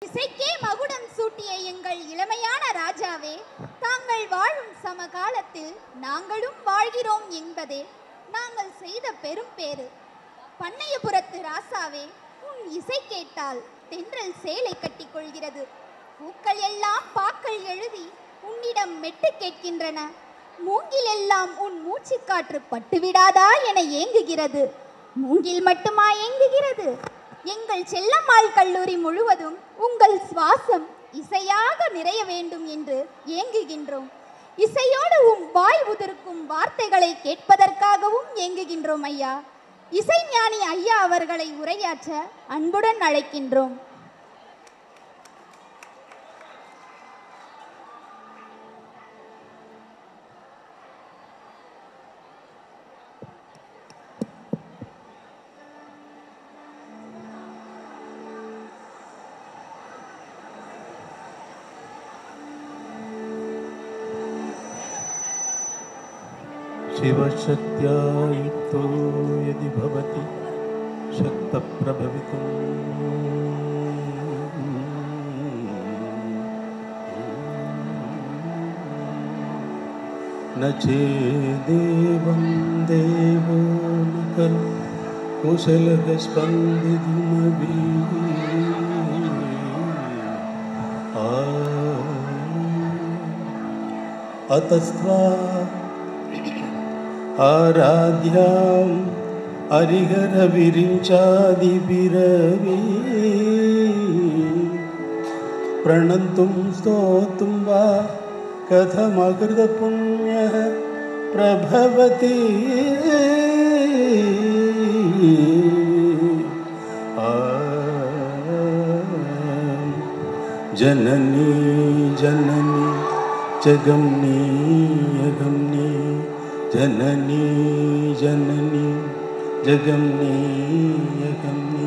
இசைக்கே மகுடம் சூட்டிய எங்கள் இளமையான ராஜாவே, தாங்கள் வாழும் சமகாலத்தில் நாங்களும் வாழ்கிறோம் என்பதே நாங்கள் செய்த பெரும் பேறு. பண்ணையபுரத்து ராசாவே, உன் இசை கேட்டால் தென்றல் சேலை கட்டி கொள்கிறது. பூக்கள் எல்லாம் பாக்கள் எழுதி உன்னிடம் மெட்டு கேட்கின்றன. மூங்கில் எல்லாம் உன் மூச்சு காற்று பட்டுவிடாதா என ஏங்குகிறது. மூங்கில் மட்டுமா ஏங்குகிறது? எங்கள் செல்லம்மாள் கல்லூரி முழுவதும் உங்கள் சுவாசம் இசையாக நிறைய வேண்டும் என்று ஏங்குகின்றோம். இசையோடு வாய் உதிர்க்கும் வார்த்தைகளை கேட்பதற்காகவும் ஏங்குகின்றோம் ஐயா. இசைஞானி ஐயா அவர்களை உரையாற்ற அன்புடன் அழைக்கின்றோம். शिवशक्त्या युक्तो यदि भवति शक्तप्रभवितुं न चेदेवं देवो न खलु कुशलः स्पन्दितुमपि अतस्त्वा आराध्यां हरिहरविरिञ्चादिभिरवी प्रणन्तुं स्तोतुं वा कथमकृतपुण्यः प्रभवति जननी जननी जगम्नी अगम्नी जननी जननी जगम्नी अगम्नी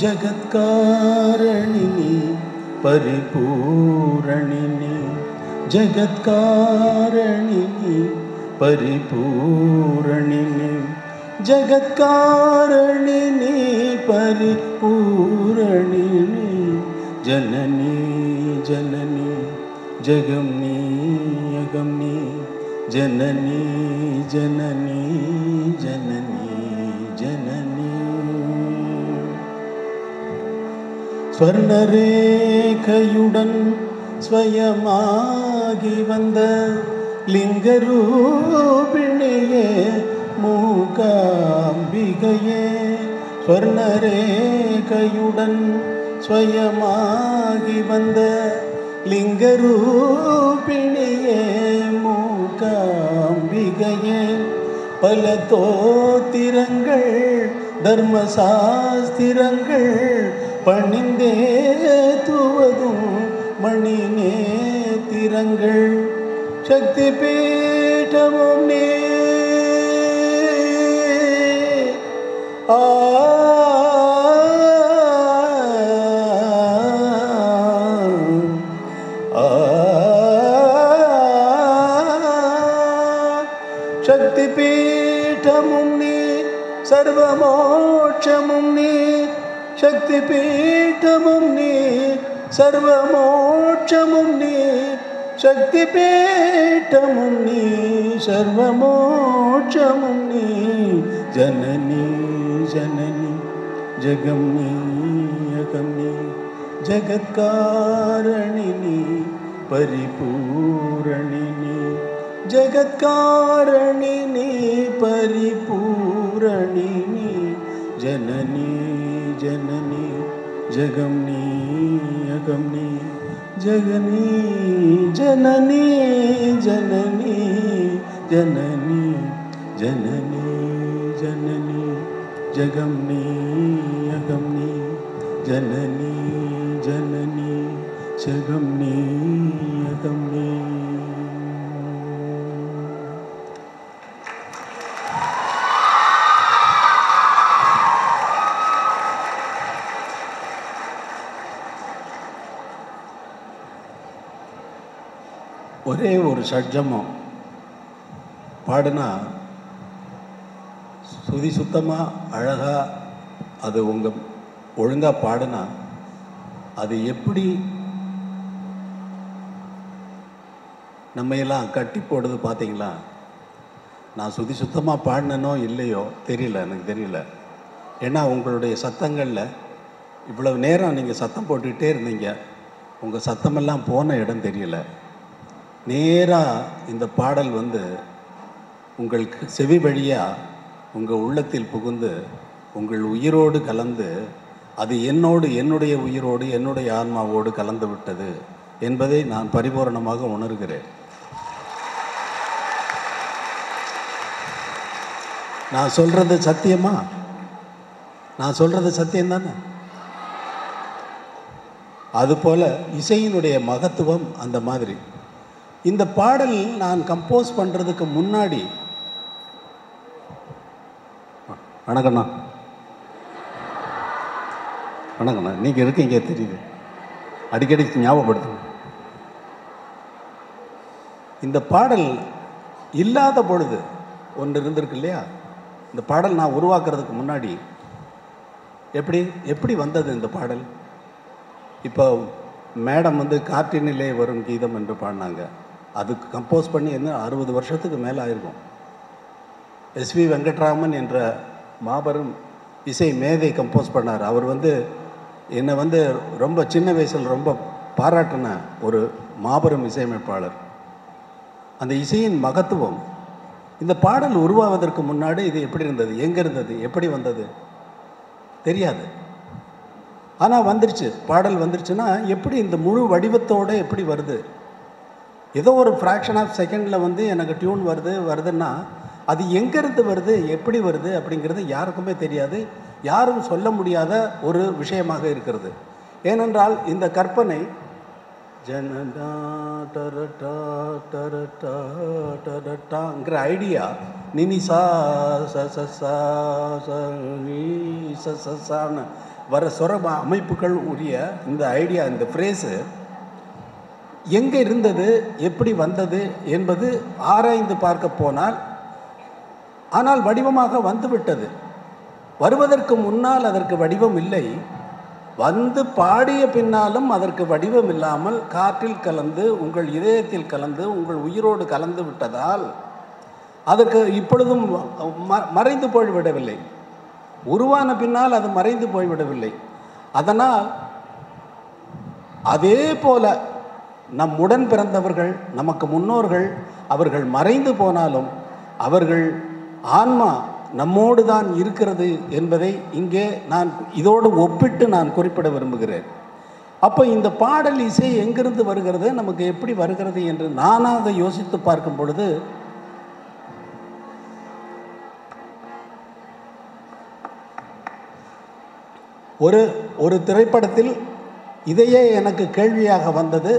जगत्कारणिनी परिपूरणिनी जगत्कारणिनी परिपूरणिनी जगत्कारणिनी परिपूरणिनी जननी जननी जगम्नी अगम्नी जननी जननी जननी जननी स्वर्णरेखयुடன் स्वयमाகி வந்த லிங்கரூபிணியே மூகாம்பிகையே ஸ்வர்ணரேகையுடன் स्वयमाகி வந்த லிங்கரூபிணியே மூகாம்பிகையே பல தோத்திரங்கள் தர்மசாஸ்திரங்கள் பணிந்தே துவதும் மணி நேத்திரங்கள் சக்தி பீட்டமும் நீ शक्ति पीठमुं नी सर्वमोक्षमुं नी शक्ति पीठमुं नी सर्वमोक्षमुं नी शक्ति पीठमुं नी सर्वमोक्षमुं नी जननी जननी जगम्नी अगम्नी जगत्कारणिनी परिपूरणिनी जगत्कारणिनी परिपूरणिनी जननी जननी जगम्नी अगम्नी जगनी जननी जननी जननी जननी जननी जगम्नी अगम्नी जननी जननी जगम्नी अगम्नी ஒரே ஒரு ஷட்ஜமம் பாடுனா சுதி சுத்தமாக அழகாக அது உங்கள் ஒழுங்காக பாடுனா அது எப்படி நம்மையெல்லாம் கட்டி போடுது பார்த்தீங்களா? நான் சுத்தமாக பாடினனோ இல்லையோ தெரியல, எனக்கு தெரியல. ஏன்னா உங்களுடைய சத்தங்களில் இவ்வளவு நேரம் நீங்கள் சத்தம் போட்டுக்கிட்டே இருந்தீங்க. உங்கள் சத்தமெல்லாம் போன இடம் தெரியல. நேராக இந்த பாடல் வந்து உங்களுக்கு செவி வழியாக உங்கள் உள்ளத்தில் புகுந்து உங்கள் உயிரோடு கலந்து அது என்னுடைய உயிரோடு என்னுடைய ஆன்மாவோடு கலந்து விட்டது என்பதை நான் பரிபூரணமாக உணர்கிறேன். நான் சொல்கிறது சத்தியமா? நான் சொல்கிறது சத்தியம்தானே? அதுபோல் இசையினுடைய மகத்துவம் அந்த மாதிரி. இந்த பாடல் நான் கம்போஸ் பண்ணுறதுக்கு முன்னாடி, வணக்கண்ணா, வணக்கண்ணா, நீங்கள் இருக்கீங்க தெரியுது, அடிக்கடி ஞாபகப்படுத்துங்க. இந்த பாடல் இல்லாத பொழுது ஒன்று இருந்திருக்கு இல்லையா? இந்த பாடல் நான் உருவாக்குறதுக்கு முன்னாடி எப்படி வந்தது இந்த பாடல்? இப்போ மேடம் வந்து காற்றினிலே வரும் கீதம் என்று பாடினாங்க. அதுக்கு கம்போஸ் பண்ணி என்ன 60 வருஷத்துக்கு மேலே ஆயிருக்கும். எஸ்வி வெங்கட்ராமன் என்ற மாபெரும் இசை மேதை கம்போஸ் பண்ணார். அவர் வந்து என்னை வந்து ரொம்ப சின்ன வயசில் ரொம்ப பாராட்டின ஒரு மாபெரும் இசையமைப்பாளர். அந்த இசையின் மகத்துவம் இந்த பாடல் உருவாவதற்கு முன்னாடி இது எப்படி இருந்தது, எங்கே இருந்தது, எப்படி வந்தது தெரியாது. ஆனால் வந்துருச்சு, பாடல் வந்துருச்சுன்னா எப்படி இந்த முழு வடிவத்தோடு எப்படி வருது? ஏதோ ஒரு ஃப்ராக்ஷன் ஆஃப் செகண்டில் வந்து எனக்கு டியூன் வருதுன்னா அது எங்கேருந்து வருது, எப்படி வருது அப்படிங்கிறது யாருக்குமே தெரியாது, யாரும் சொல்ல முடியாத ஒரு விஷயமாக இருக்கிறது. ஏனென்றால் இந்த கற்பனை ஜனடா டரட்டா டரட்டா டரட்டாங்கிற ஐடியா நினிசா சசான்னு வர சொர அமைப்புகள் உரிய இந்த ஐடியா, இந்த ஃப்ரேஸு எங்கே இருந்தது, எப்படி வந்தது என்பது ஆராய்ந்து பார்க்க போனால், ஆனால் வடிவமாக வந்துவிட்டது. வருவதற்கு முன்னால் அதற்கு வடிவம் இல்லை, வந்து பாடிய பின்னாலும் அதற்கு வடிவம் இல்லாமல் காற்றில் கலந்து உங்கள் இதயத்தில் கலந்து உங்கள் உயிரோடு கலந்து விட்டதால் அதற்கு இப்பொழுதும் மறைந்து போய்விடவில்லை. உருவான பின்னால் அது மறைந்து போய்விடவில்லை. அதனால் அதே போல நம்முடன் பிறந்தவர்கள், நமக்கு முன்னோர்கள், அவர்கள் மறைந்து போனாலும் அவர்கள் ஆன்மா நம்மோடு தான் இருக்கிறது என்பதை இங்கே நான் இதோடு ஒப்பிட்டு நான் குறிப்பிட விரும்புகிறேன். அப்போ இந்த பாடல் இசை எங்கிருந்து வருகிறது, நமக்கு எப்படி வருகிறது என்று நானாக யோசித்து பார்க்கும் பொழுது ஒரு திரைப்படத்தில் இதையே எனக்கு கேள்வியாக வந்தது.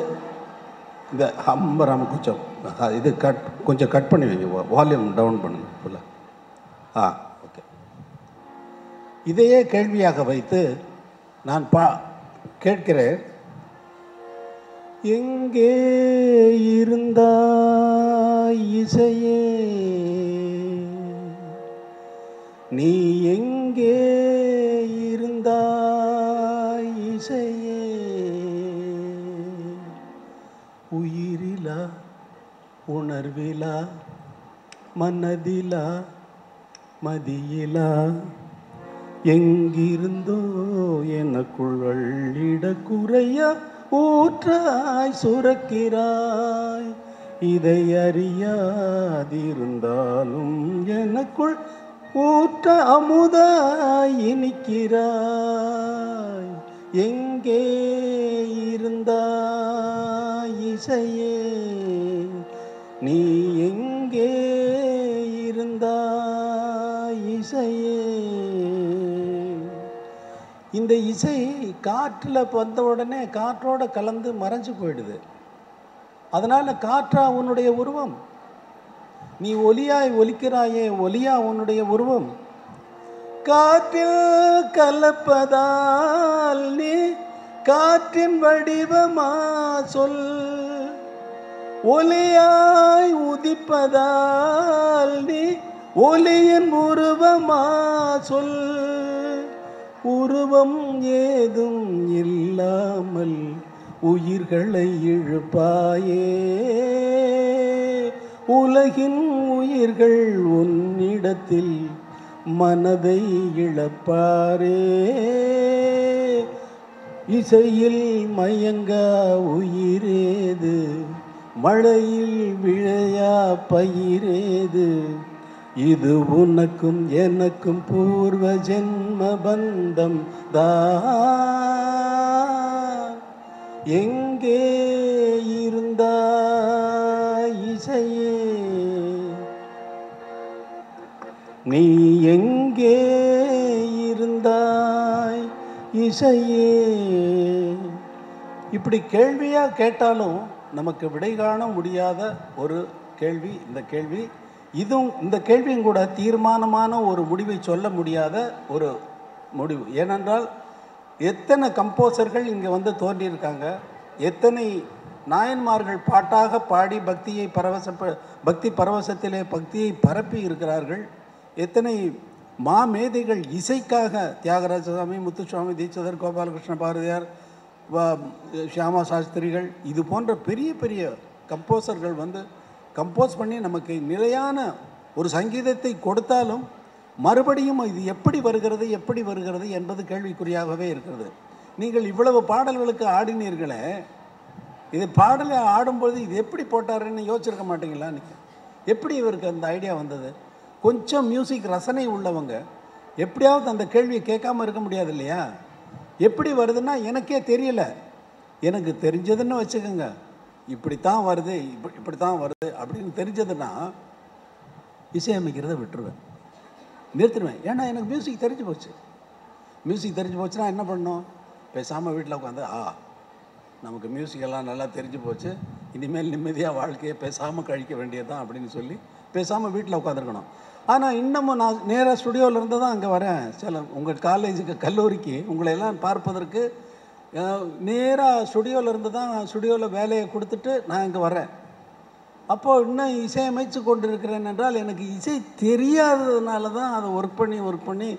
இந்த ஹம்பராம கொஞ்சம் இது கொஞ்சம் கட் பண்ணி வைங்க, வால்யூம் டவுன் பண்ணுங்க ஃபுல்லாக. ஓகே. இதையே கேள்வியாக வைத்து நான் கேட்கிறேன், எங்கே இருந்தாய் இசையே, நீ எங்கே இருந்தாய் இசையே, உயிரிலா உணர்விலா மனதிலா மதியிலா எங்கிருந்தோ எனக்குள் அள்ளிட குறையா ஊற்றாய் சுரக்கிறாய், இதை அறியாதிருந்தாலும் எனக்குள் ஊற்ற அமுதாய் இனிக்கிறாய், எங்கே இருந்தாய் இசையே, நீ எங்கே இருந்தாய் இசையே. இந்த இசை காற்றில் வந்த உடனே காற்றோட கலந்து மறைஞ்சு போயிடுது. அதனால் காற்றா உன்னுடைய உருவம், நீ ஒலியாய் ஒலிக்கிறாயே ஒலியா உன்னுடைய உருவம், காற்றில் கலப்பதால் நீ காற்றின் வடிவமா சொல், ஒலியாய் உதிப்பதால் நீ ஒலியின் உருவமா சொல், உருவம் ஏதும் இல்லாமல் உயிர்களை இழுப்பாயே, உலகின் உயிர்கள் உன்னிடத்தில் மனதை இழப்பாரே. இசையில் மயங்கா உயிரேது, மழையில் விழையா பயிரேது, இது உனக்கும் எனக்கும் பூர்வ ஜென்ம பந்தம் தான். எங்கே இருந்தாய் இசையே, நீ எங்கே இருந்தாய் இசையே. இப்படி கேள்வியாக கேட்டாலும் நமக்கு விடை காண முடியாத ஒரு கேள்வி இந்த கேள்வி. இதுவும் இந்த கேள்வியும் கூட தீர்மானமான ஒரு முடிவை சொல்ல முடியாத ஒரு முடிவு. ஏனென்றால் எத்தனை கம்போசர்கள் இங்கே வந்து தோன்றியிருக்காங்க, எத்தனை நாயன்மார்கள் பாட்டாக பாடி பக்தி பரவசத்திலே பக்தியை பரப்பி இருக்கிறார்கள், எத்தனை மாமேதைகள் இசைக்காக தியாகராஜசாமி, முத்துசுவாமி தீட்சிதர், கோபாலகிருஷ்ண பாரதியார், ஷியாமா சாஸ்திரிகள், இது போன்ற பெரிய பெரிய கம்போசர்கள் வந்து கம்போஸ் பண்ணி நமக்கு நிலையான ஒரு சங்கீதத்தை கொடுத்தாலும் மறுபடியும் இது எப்படி வருகிறது என்பது கேள்விக்குறியாகவே இருக்கிறது. நீங்கள் இவ்வளவு பாடல்களுக்கு ஆடினீர்களே, இது பாடலை ஆடும்போது இது எப்படி போட்டாருன்னு யோசிச்சிருக்க மாட்டீங்களா? நீங்கள் எப்படி இவருக்கு அந்த ஐடியா வந்தது? கொஞ்சம் மியூசிக் ரசனை உள்ளவங்க எப்படியாவது அந்த கேள்வியை கேட்காம இருக்க முடியாது இல்லையா? எப்படி வருதுன்னா எனக்கே தெரியல, எனக்கு தெரிஞ்சதுன்னு வச்சுக்கோங்க, இப்படித்தான் வருது இப்படித்தான் வருது அப்படின்னு தெரிஞ்சதுன்னா இசையமைக்கிறத விட்டுருவேன், நிறுத்திடுவேன். ஏன்னா எனக்கு மியூசிக் தெரிஞ்சு போச்சுன்னா என்ன பண்ணணும்? பேசாமல் வீட்டில் உட்காந்து நமக்கு மியூசிக்கெல்லாம் நல்லா தெரிஞ்சு போச்சு, இனிமேல் நிம்மதியாக வாழ்க்கையை பேசாமல் கழிக்க வேண்டியது தான் அப்படின்னு சொல்லி பேசாமல் வீட்டில் உட்காந்துருக்கணும். ஆனால் இன்னமும் நான் நேராக ஸ்டுடியோவிலேருந்து தான் அங்கே வரேன். சில உங்கள் காலேஜுக்கு கல்லூரிக்கு உங்களையெல்லாம் பார்ப்பதற்கு நேராக ஸ்டுடியோவிலேருந்து தான் ஸ்டுடியோவில் வேலையை கொடுத்துட்டு நான் இங்கே வரேன். அப்போது இன்னும் இசையமைச்சு கொண்டு இருக்கிறேன் என்றால் எனக்கு இசை தெரியாததுனால தான் அதை ஒர்க் பண்ணி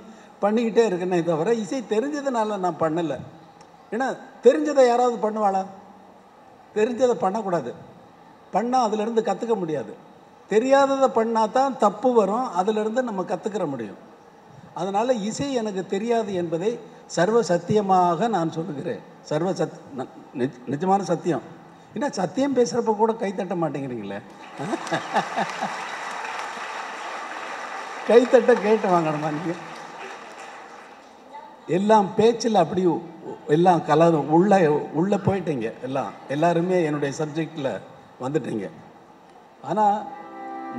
பண்ணிக்கிட்டே இருக்கேனே தவிர இசை தெரிஞ்சதுனால நான் பண்ணலை. ஏன்னா தெரிஞ்சதை யாராவது பண்ணுவாளா? தெரிஞ்சதை பண்ணக்கூடாது, பண்ணால் அதிலேருந்து கற்றுக்க முடியாது. தெரியாததை பண்ணால் தான் தப்பு வரும், அதிலிருந்து நம்ம கற்றுக்கிற முடியும். அதனால் இசை எனக்கு தெரியாது என்பதை சர்வ சத்தியமாக நான் சொல்லுகிறேன். நிஜமான சத்தியம். ஏன்னா சத்தியம் பேசுகிறப்ப கூட கைத்தட்ட மாட்டேங்கிறீங்களே, கைத்தட்ட கேட்டு வாங்கணுமா? நீங்கள் எல்லாம் பேச்சில் அப்படி எல்லாம் கலரும் உள்ளே போயிட்டீங்க, எல்லாருமே என்னுடைய சப்ஜெக்டில் வந்துட்டீங்க. ஆனால்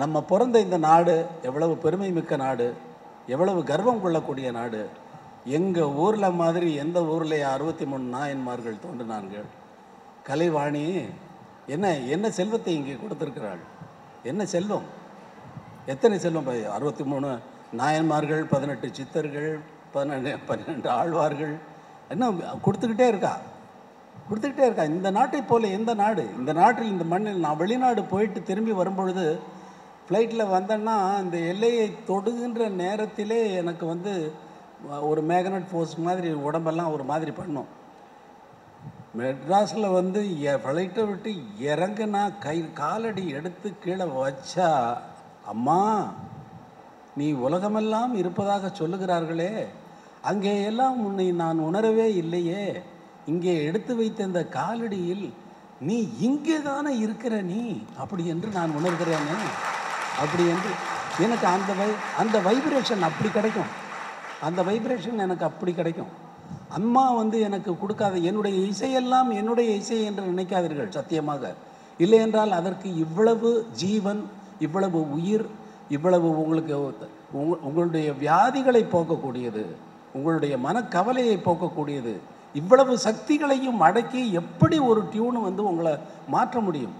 நம்ம பிறந்த இந்த நாடு எவ்வளவு பெருமை மிக்க நாடு, எவ்வளவு கர்வம் கொள்ளக்கூடிய நாடு. எங்கள் ஊரில் மாதிரி எந்த ஊரில் 63 நாயன்மார்கள் தோன்றினார்கள். கலைவாணி என்ன செல்வத்தை இங்கே கொடுத்துருக்கிறாள், என்ன செல்வம், எத்தனை செல்வம்! 63 நாயன்மார்கள், 18 சித்தர்கள், 12 ஆழ்வார்கள், என்ன கொடுத்துக்கிட்டே இருக்கா. இந்த நாட்டை போல எந்த நாடு, இந்த நாட்டில் இந்த மண்ணில் நான் வெளிநாடு போயிட்டு திரும்பி வரும்பொழுது ஃப்ளைட்டில் வந்தேன்னா இந்த எல்லையை தொடுகின்ற நேரத்திலே எனக்கு வந்து ஒரு மேக்னட் ஃபோர்ஸ் மாதிரி உடம்பெல்லாம் ஒரு மாதிரி பண்ணும். மெட்ராஸில் வந்து ஃப்ளைட்டை விட்டு இறங்குனா காலடி எடுத்து கீழே வச்சா, அம்மா நீ உலகமெல்லாம் இருப்பதாக சொல்லுகிறார்களே, அங்கே எல்லாம் உன்னை நான் உணரவே இல்லையே, இங்கே எடுத்து வைத்த இந்த காலடியில் நீ இங்கே தானே இருக்கிற நீ, அப்படி என்று நான் உணர்கிறேனே, அப்படி என்று எனக்கு அந்த வைப்ரேஷன் அப்படி கிடைக்கும். அந்த வைப்ரேஷன் எனக்கு அப்படி கிடைக்கும். அம்மா வந்து எனக்கு கொடுக்காத என்னுடைய இசையெல்லாம் என்னுடைய இசை என்று நினைக்காதீர்கள், சத்தியமாக. இல்லை என்றால் அதற்கு இவ்வளவு ஜீவன், இவ்வளவு உயிர், இவ்வளவு உங்களுடைய வியாதிகளை போக்கக்கூடியது, உங்களுடைய மனக்கவலையை போக்கக்கூடியது, இவ்வளவு சக்திகளையும் அடக்கி எப்படி ஒரு டியூன் வந்து உங்களை மாற்ற முடியும்?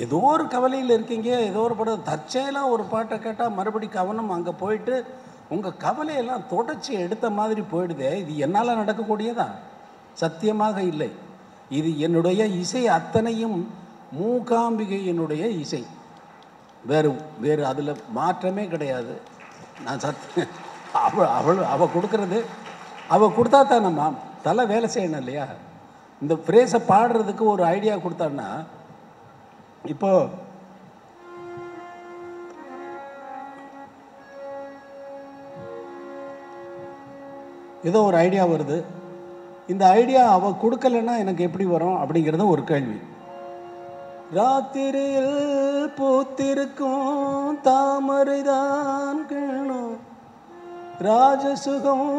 ஏதோ ஒரு கவலையில் இருக்கீங்க, ஏதோ ஒரு படம் தற்செயலாக ஒரு பாட்டை கேட்டால் மறுபடி கவனம் அங்கே போயிட்டு உங்கள் கவலையெல்லாம் தொடச்சி எடுத்த மாதிரி போயிடுதே. இது என்னால் நடக்கக்கூடியதா? சத்தியமாக இல்லை. இது என்னுடைய இசை அத்தனையும் மூகாம்பிகையினுடைய இசை, வேறு அதில் மாற்றமே கிடையாது. நான் அவள் கொடுக்கறது அவள் கொடுத்தா தான் நம்ம தலை வேலை செய்யணும் இல்லையா? இந்த ஃப்ரேஸை பாடுறதுக்கு ஒரு ஐடியா கொடுத்தான்னா, இப்போ ஏதோ ஒரு ஐடியா வருது, இந்த ஐடியா அவள் கொடுக்கலன்னா எனக்கு எப்படி வரும் அப்படிங்கிறது ஒரு கேள்வி. ராத்திரியில் பூத்திருக்கும் தாமரைதான் கிழணும், ராஜசுகம்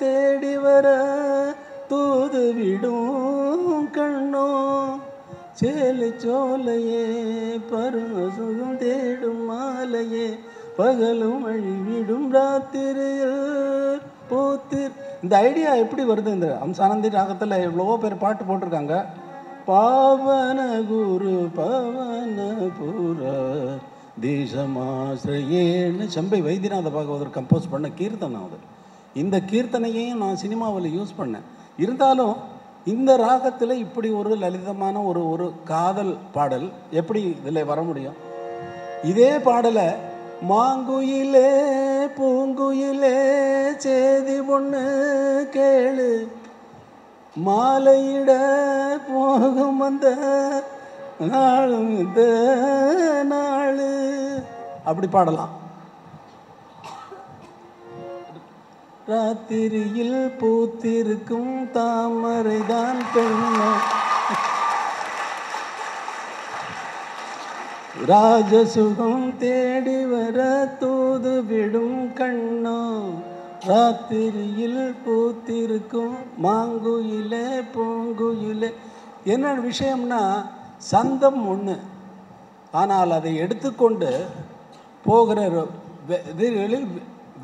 தேடி வர தூது விடும் கண்ணோ, சேலை சோலையே பருவசுகம் தேடும் மாலையே, பகலும் வழிவிடும் ராத்திரியில் பூத்திர். இந்த ஐடியா எப்படி வருது? இந்த அம்சானந்தி ராகத்தில் எவ்வளவோ பேர் பாட்டு போட்டிருக்காங்க. பாவன குரு பவன புர தேசமாசிரேன்னு சம்பை வைத்தியநாத பாகவதர் கம்போஸ் பண்ண கீர்த்தனை அது. இந்த கீர்த்தனையையும் நான் சினிமாவில் யூஸ் பண்ணேன். இருந்தாலும் இந்த ராகத்தில் இப்படி ஒரு லலிதமான ஒரு காதல் பாடல் எப்படி இதில் வர முடியும்? இதே பாடலை மாங்குயிலே பூங்குயிலே சேதி பொண்ணு கேளு, மாலையிட போகும் அந்த நாளும் இந்த நாளு அப்படி பாடலாம். ராத்திரியில் பூத்திருக்கும் தாமரைதான் பெண்ணோ, ராஜசுகம் தேடி வர தூது விடும் கண்ணோ, ராத்திரியில் பூத்திருக்கும் மாங்குயிலே பூங்குயிலே. என்ன விஷயம்னா, சந்தம் ஒன்று, ஆனால் அதை எடுத்துக்கொண்டு போகிற இதுகளில்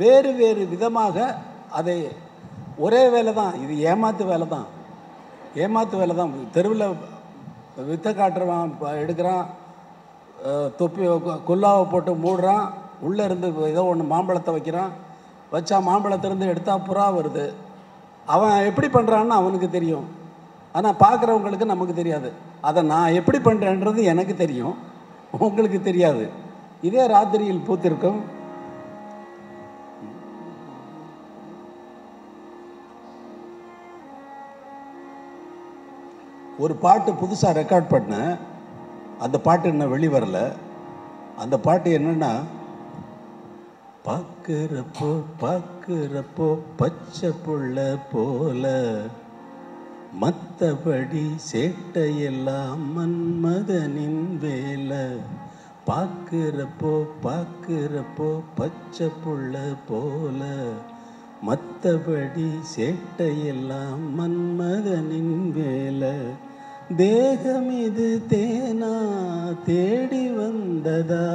வேறு வேறு விதமாக அதை ஒரே வேலை தான். இது ஏமாத்து வேலை தான், ஏமாத்து வேலை தான். தெருவில் வித்தை காட்டுறவன் எடுக்கிறான், தொப்பி குல்லாவை போட்டு மூடுறான், உள்ளே இருந்து ஏதோ ஒன்று மாம்பழத்தை வைக்கிறான், வச்சா மாம்பழத்திலேருந்து எடுத்தால் புறா வருது. அவன் எப்படி பண்ணுறான்னு அவனுக்கு தெரியும், ஆனால் பார்க்குறவங்களுக்கு நமக்கு தெரியாது. அதை நான் எப்படி பண்ணுறேன்றது எனக்கு தெரியும், உங்களுக்கு தெரியாது. இதே ராத்திரியில் பூத்திருக்கும் ஒரு பாட்டு புதுசாக ரெக்கார்ட் பண்ணேன். அந்த பாட்டு இன்னும் வெளிவரல. அந்த பாட்டு என்னென்னா, பார்க்குறப்போ பார்க்குறப்போ பச்சை புள்ள போல, மற்றபடி சேட்டையெல்லாம் மன்மதனின் வேலை. பார்க்குறப்போ பார்க்குறப்போ பச்சை புள்ள போல, மற்றபடி சேட்டையெல்லாம் மன்மதனின் வேலை. தேகம் இது தேனா தேடி வந்ததா,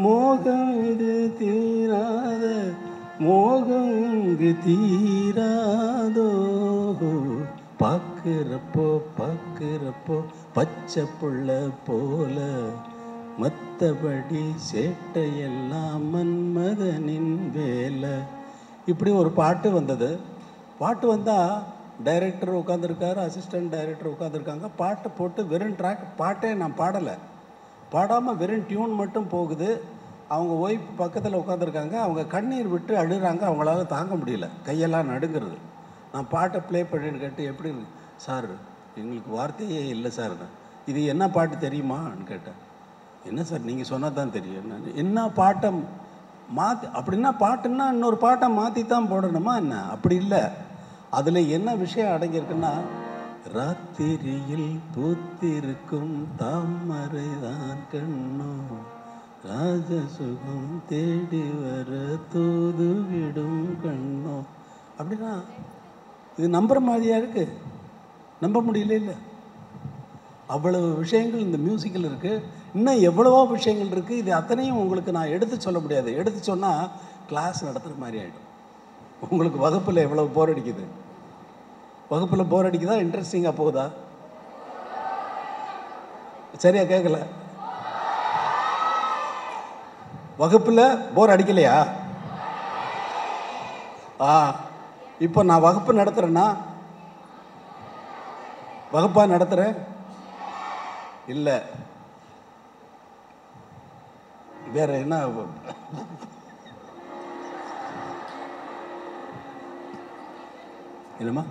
மோகம் இது தீராத மோகம் இங்கு தீராதோ. பார்க்குறப்போ பார்க்குறப்போ பச்சை புள்ள போல, மற்றபடி சேட்டையெல்லாம் மன்மதனின் வேலை. இப்படி ஒரு பாட்டு வந்தது. பாட்டு வந்தால் டைரக்டர் உட்காந்துருக்காரு, அசிஸ்டன்ட் டைரக்டர் உட்காந்துருக்காங்க. பாட்டை போட்டு வெறும் ட்ராக், பாட்டே நான் பாடலை, பாடாமல் வெறும் டியூன் மட்டும் போகுது. அவங்க ஒய்ஃப் பக்கத்தில் உட்காந்துருக்காங்க, அவங்க கண்ணீர் விட்டு அழுகிறாங்க, அவங்களால தாங்க முடியல, கையெல்லாம் நடுங்கிறது. நான் பாட்டை ப்ளே பண்ணிட்டு கேட்டு, எப்படி சார் எங்களுக்கு வார்த்தையே இல்லை சார், இது என்ன பாட்டு தெரியுமான்னு கேட்டேன். என்ன சார் நீங்கள் சொன்னால் தான் தெரியும். என்ன பாட்டை மாற்றி, அப்படின்னா பாட்டுன்னா இன்னொரு பாட்டை மாற்றி தான் போடணுமா என்ன? அப்படி இல்லை, அதில் என்ன விஷயம் அடங்கியிருக்குன்னா, ராத்திரியில் பூத்திருக்கும் தாமரை தான் கண்ணோ, ராஜசுகம் தேடி வர தூது விடும் கண்ணோ. அப்படின்னா இது நம்புற மாதிரியா இருக்கு? நம்ப முடியல. இல்லை, அவ்வளவு விஷயங்கள் இந்த மியூசிக்கில் இருக்குது. இன்னும் எவ்வளவோ விஷயங்கள் இருக்குது. இது அத்தனையும் உங்களுக்கு நான் எடுத்து சொல்ல முடியாது. எடுத்து சொன்னால் கிளாஸ் நடத்துகிற மாதிரி ஆகிடும். உங்களுக்கு வகுப்பில் எவ்வளோ போர் அடிக்குது? வகுப்பில் போர் அடிக்குதா, இன்ட்ரெஸ்டிங்காக போகுதா? சரியா கேட்கல. வகுப்பில் போர் அடிக்கலையா? இப்போ நான் வகுப்பு நடத்துகிறேன்னா, வகுப்பாக நடத்துகிறேன் இல்லை, வேற என்ன? என்னம்மா?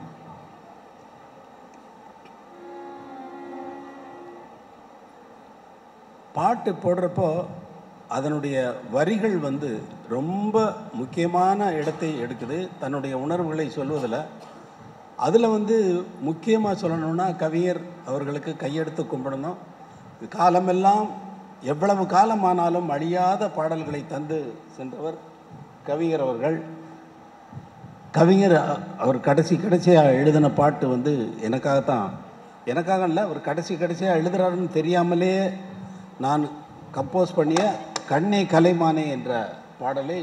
பாட்டு போடுறப்போ அதனுடைய வரிகள் வந்து ரொம்ப முக்கியமான இடத்தை எடுக்குது தன்னுடைய உணர்வுகளை சொல்வதில். அதில் வந்து முக்கியமாக சொல்லணும்னா கவிஞர் அவர்களுக்கு கையெடுத்து கும்பிடணும். காலமெல்லாம் எவ்வளவு காலமானாலும் அழியாத பாடல்களை தந்து சென்றவர் கவிஞர் அவர்கள். கவிஞர் அவர் கடைசியாக எழுதின பாட்டு வந்து எனக்காக இல்லை, அவர் கடைசியாக எழுதுறாருன்னு தெரியாமலே நான் கம்போஸ் பண்ணிய கண்ணே கலைமானே என்ற பாடலை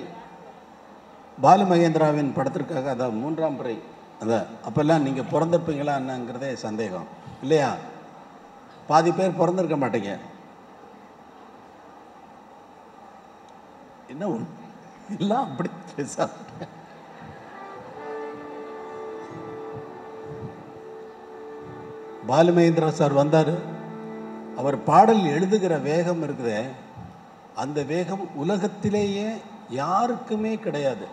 பாலு மகேந்திராவின் படத்திற்காக, அதான் 3ஆம் பிறை, அதான் அப்போல்லாம் நீங்கள் பிறந்திருப்பீங்களா என்னங்கிறதே சந்தேகம் இல்லையா? பாதி பேர் பிறந்திருக்க மாட்டீங்க. என்ன எல்லாம் அப்படி பேச. பாலு மகேந்திரா சார் வந்தார். அவர் பாடல் எழுதுகிற வேகம் இருக்குதே, அந்த வேகம் உலகத்திலேயே யாருக்குமே கிடையாது.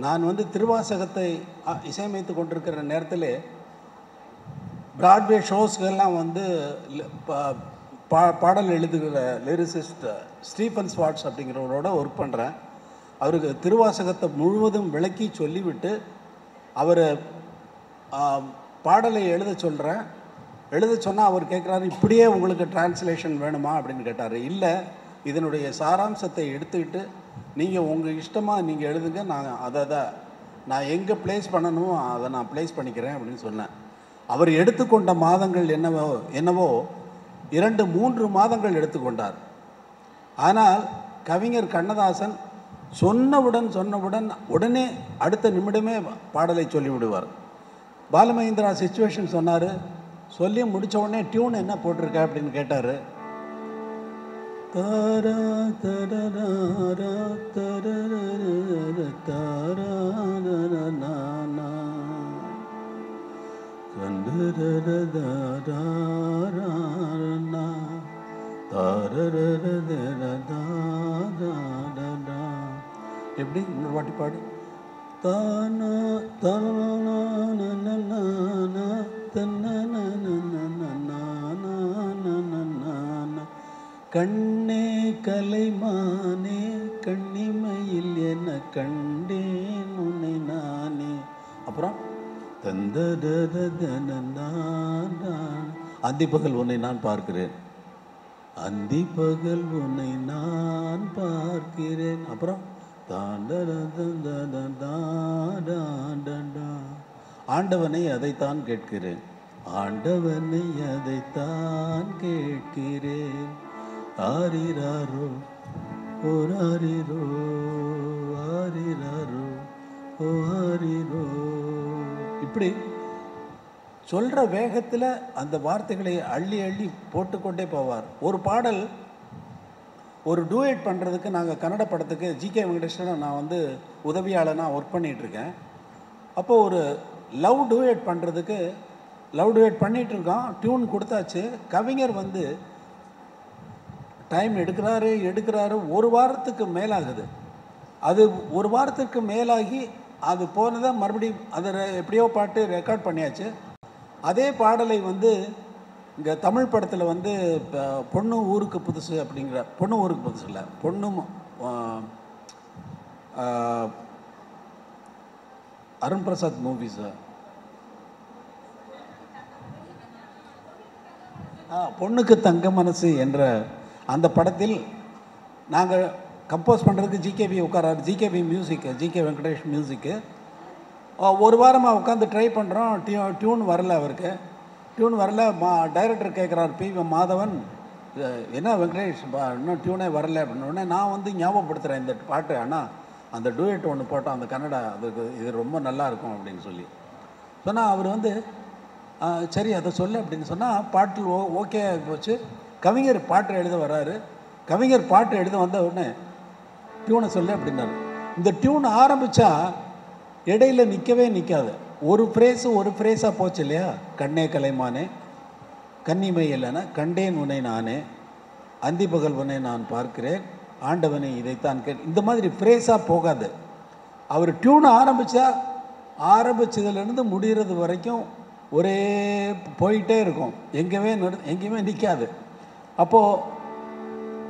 நான் வந்து திருவாசகத்தை இசையமைத்து கொண்டிருக்கிற நேரத்தில் பிராட்வே ஷோஸ்க்கெல்லாம் வந்து பாடல் எழுதுகிற லிரிசிஸ்ட் ஸ்டீஃபன் ஸ்வாட்ஸ் அப்படிங்கிறவரோட ஒர்க் பண்ணுறேன். அவருக்கு திருவாசகத்தை முழுவதும் விளக்கி சொல்லிவிட்டு அவர் பாடலை எழுத சொன்னால் அவர் கேட்குறாரு, இப்படியே உங்களுக்கு டிரான்ஸ்லேஷன் வேணுமா அப்படின்னு கேட்டார். இல்லை, இதனுடைய சாராம்சத்தை எடுத்துக்கிட்டு நீங்கள் உங்கள் இஷ்டமாக நீங்கள் எழுதுங்க, நான் எங்கே ப்ளேஸ் பண்ணணுமோ அதை நான் ப்ளேஸ் பண்ணிக்கிறேன் அப்படின்னு சொன்னேன். அவர் எடுத்துக்கொண்ட மாதங்கள் என்னவோ 2-3 மாதங்கள் எடுத்துக்கொண்டார். ஆனால் கவிஞர் கண்ணதாசன் சொன்னவுடன் உடனே அடுத்த நிமிடமே பாடலை சொல்லிவிடுவார். பாலுமகேந்திரா சிச்சுவேஷன் சொன்னார். சொல்லி முடித்த உடனே டியூன் என்ன போட்டிருக்க அப்படின்னு கேட்டார். தாரா தரரா தரரர தாரா எப்படி இன்னொரு வாட்டி பாடு. தானா தானா கண்ணே கலைமானே கண்ணிமையில் என கண்டேன் உன்னை நானே. அப்புறம் அந்திப்பகல் உன்னை நான் பார்க்கிறேன், அந்திப்பகல் உன்னை நான் பார்க்கிறேன். அப்புறம் ஆண்டவனை அதைத்தான் கேட்கிறேன், ஆண்டவனை அதைத்தான் கேட்கிறேன். ஆரிராரோ ஓராரிரோ ஆரிராரோ ஓ ஆரிரோ. இப்படி சொல்கிற வேகத்தில் அந்த வார்த்தைகளை அள்ளி அள்ளி போட்டுக்கொண்டே போவார். ஒரு பாடல் ஒரு டூயட் பண்ணுறதுக்கு நாங்கள் கன்னட படத்துக்கு ஜிகே வெங்கடேஸ்வரன் நான் வந்து உதவியாளனாக ஒர்க் பண்ணிகிட்ருக்கேன். அப்போது ஒரு லவ் டூயட் பண்ணுறதுக்கு லவ் டூயட் பண்ணிகிட்ருக்கோம். டியூன் கொடுத்தாச்சு. கவிஞர் வந்து டைம் எடுக்கிறாரு. ஒரு வாரத்துக்கு மேலாகுது. அது ஒரு வாரத்துக்கு மேலாகி அது போனதை மறுபடியும் அதை எப்படியோ பாட்டு ரெக்கார்ட் பண்ணியாச்சு. அதே பாடலை வந்து இங்கே தமிழ் படத்தில் வந்து பொண்ணு ஊருக்கு புதுசு அப்படிங்கிற, பொண்ணு ஊருக்கு புதுசு இல்லை, பொண்ணும் அருண் பிரசாத் மூவிஸ், பொண்ணுக்கு தங்க மனசு என்ற அந்த படத்தில் நாங்கள் கம்போஸ் பண்ணுறதுக்கு ஜிகேபி உட்காராரு. ஜிகேபி மியூசிக்கு, ஜிகே வெங்கடேஷ் மியூசிக்கு. ஒரு வாரமாக உட்காந்து ட்ரை பண்ணுறோம். டியூன் வரல. அவருக்கு டியூன் வரல. டைரக்டர் கேட்குறாரு, பி மாதவன், என்ன வெங்கடேஷ் இன்னும் டியூனே வரல அப்படின்னோடனே நான் வந்து ஞாபகப்படுத்துகிறேன் இந்த பாட்டு, ஆனால் அந்த டூயட் ஒன்று போட்டோம் அந்த கன்னடா, அதுக்கு இது ரொம்ப நல்லாயிருக்கும் அப்படின்னு சொல்லி சொன்னால் அவர் வந்து சரி அதை சொல்லு அப்படின்னு சொன்னால் பாட்டில் ஓகே போச்சு. கவிஞர் பாட்டு எழுத வர்றாரு. கவிஞர் பாட்டு எழுத வந்த உடனே டியூனை சொல்லு அப்படின்னாரு. இந்த டியூன் ஆரம்பித்தா இடையில நிற்கவே நிற்காது. ஒரு ஃப்ரேஸாக போச்சு இல்லையா? கண்ணே கலைமானே கன்னிமை இல்லைன்னா கண்டேன் உன்னை நானே, அந்திப்பகல் உன்னை நான் பார்க்கிறேன், ஆண்டவனை இதைத்தான் இந்த மாதிரி ஃப்ரேஸாக போகாது. அவர் டியூன் ஆரம்பித்தா ஆரம்பிச்சதுலேருந்து முடிகிறது வரைக்கும் ஒரே போயிட்டே இருக்கும், எங்கேயுமே நிற்காது. அப்போது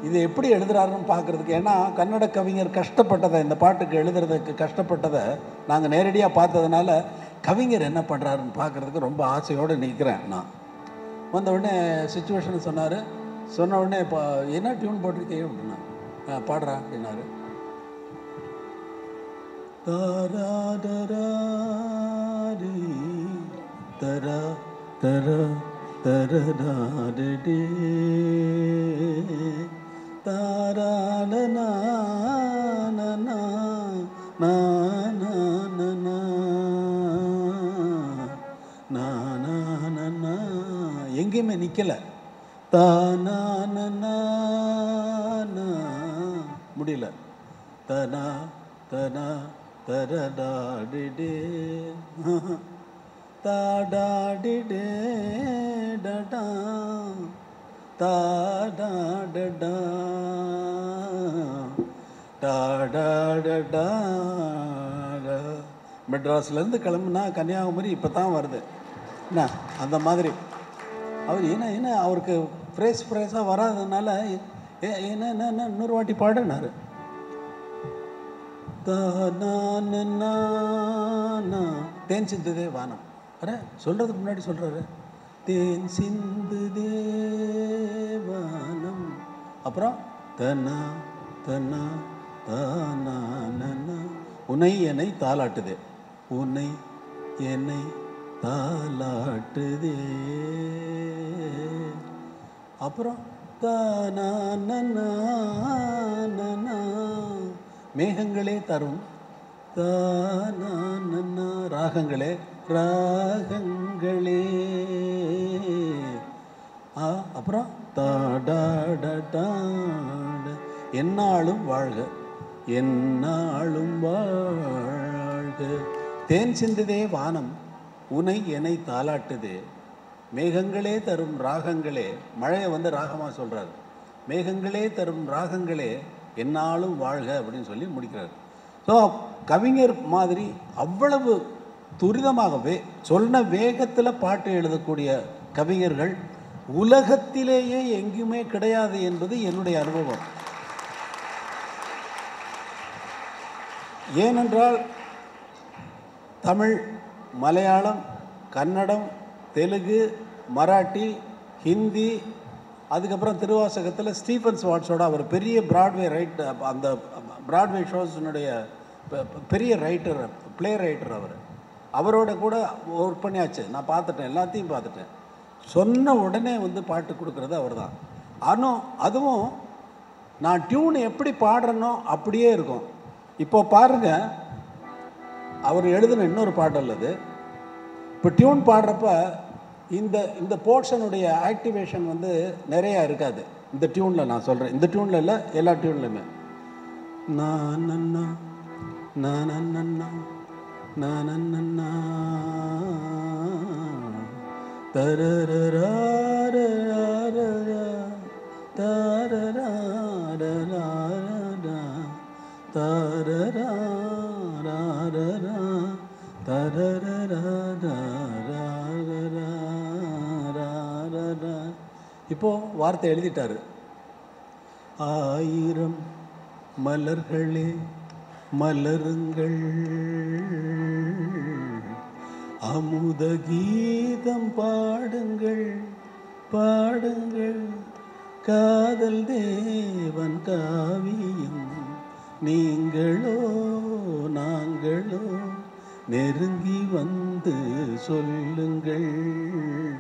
இது எப்படி எழுதுறாருன்னு பார்க்குறதுக்கு, ஏன்னா கன்னட கவிஞர் கஷ்டப்பட்டதை, இந்த பாட்டுக்கு எழுதுறதுக்கு கஷ்டப்பட்டதை நாங்கள் நேரடியாக பார்த்ததுனால கவிஞர் என்ன பண்ணுறாருன்னு பார்க்குறதுக்கு ரொம்ப ஆசையோடு நிற்கிறேன். நான் வந்த உடனே சுச்சுவேஷன் சொன்னார். சொன்ன உடனே இப்போ என்ன டியூன் போட்டிருக்கே அப்படின்னா, பாடுறா அப்படின்னாரு. தாராடராரி தரா தரா தரடாடே தாராடனா எங்கேயுமே நிற்கலை. தானா முடியல. தனா தனா தரடாடிடே தாடாடிடே டடா தாடாடடா டாடாடடா. மெட்ராஸ்லேருந்து கிளம்புனா கன்னியாகுமரி இப்போ தான் வருது என்ன, அந்த மாதிரி. அவர் என்ன அவருக்கு ஃப்ரேஸாக வராததுனால என்ன இன்னொரு வாட்டி பாடினார். தேன் சிந்துதே வானம். அரே சொல்கிறதுக்கு முன்னாடி சொல்கிறாரு, தேன் சிந்துதே வானம். அப்புறம் தனா தனா தானா உன்னை என்னை தாலாட்டுதே, உன்னை என்னை தாலாட்டுதே. அப்புறம் தானா மேகங்களே தரும் தானா ராகங்களே ராகங்களே. அப்புறம் தாடாடா என்னாலும் வாழ்க என்னாலும் வாழ்க. தேன் சிந்துதே வானம் உனை என்னை தாலாட்டுதே, மேகங்களே தரும் ராகங்களே. மழையை வந்து ராகமாக சொல்கிறார். மேகங்களே தரும் ராகங்களே என்னாலும் வாழ்க அப்படின்னு சொல்லி முடிக்கிறார். ஸோ கவிஞர் மாதிரி அவ்வளவு துரிதமாகவே சொன்ன வேகத்தில் பாட்டு எழுதக்கூடிய கவிஞர்கள் உலகத்திலேயே எங்குமே கிடையாது என்பது என்னுடைய அனுபவம். ஏனென்றால் தமிழ், மலையாளம், கன்னடம், தெலுங்கு, மராட்டி, ஹிந்தி, அதுக்கப்புறம் திருவாசகத்தில் ஸ்டீஃபன் ஸ்வாட்ஸோட அவர் பெரிய பிராட்வே அந்த பிராட்வே ஷோஸினுடைய பெரிய ரைட்டர், ப்ளே ரைட்டர். அவரோட கூட ஒர்க் பண்ணியாச்சு. நான் பார்த்துட்டேன், எல்லாத்தையும் பார்த்துட்டேன். சொன்ன உடனே வந்து பாட்டு கொடுக்குறது அவர் தான். ஆனால் அதுவும் நான் டியூன் எப்படி பாடுறேனோ அப்படியே இருக்கும். இப்போ பாருங்கள், அவர் எழுதின இன்னொரு பாடல் அது. இப்போ டியூன் பாடுறப்ப இந்த போர்ஷனுடைய ஆக்டிவேஷன் வந்து நிறையா இருக்காது இந்த டியூனில். நான் சொல்கிறேன், இந்த டியூனில் இல்லை, எல்லா டியூன்லையுமே இப்போ வார்த்தை எழுதிட்டாரு. ஆயிரம் மலர்களே மலருங்கள், அமுத கீதம் பாடுங்கள் பாடுங்கள், காதல் தேவன் காவியம் நீங்களோ நாங்களோ, நெருங்கி வந்து சொல்லுங்கள்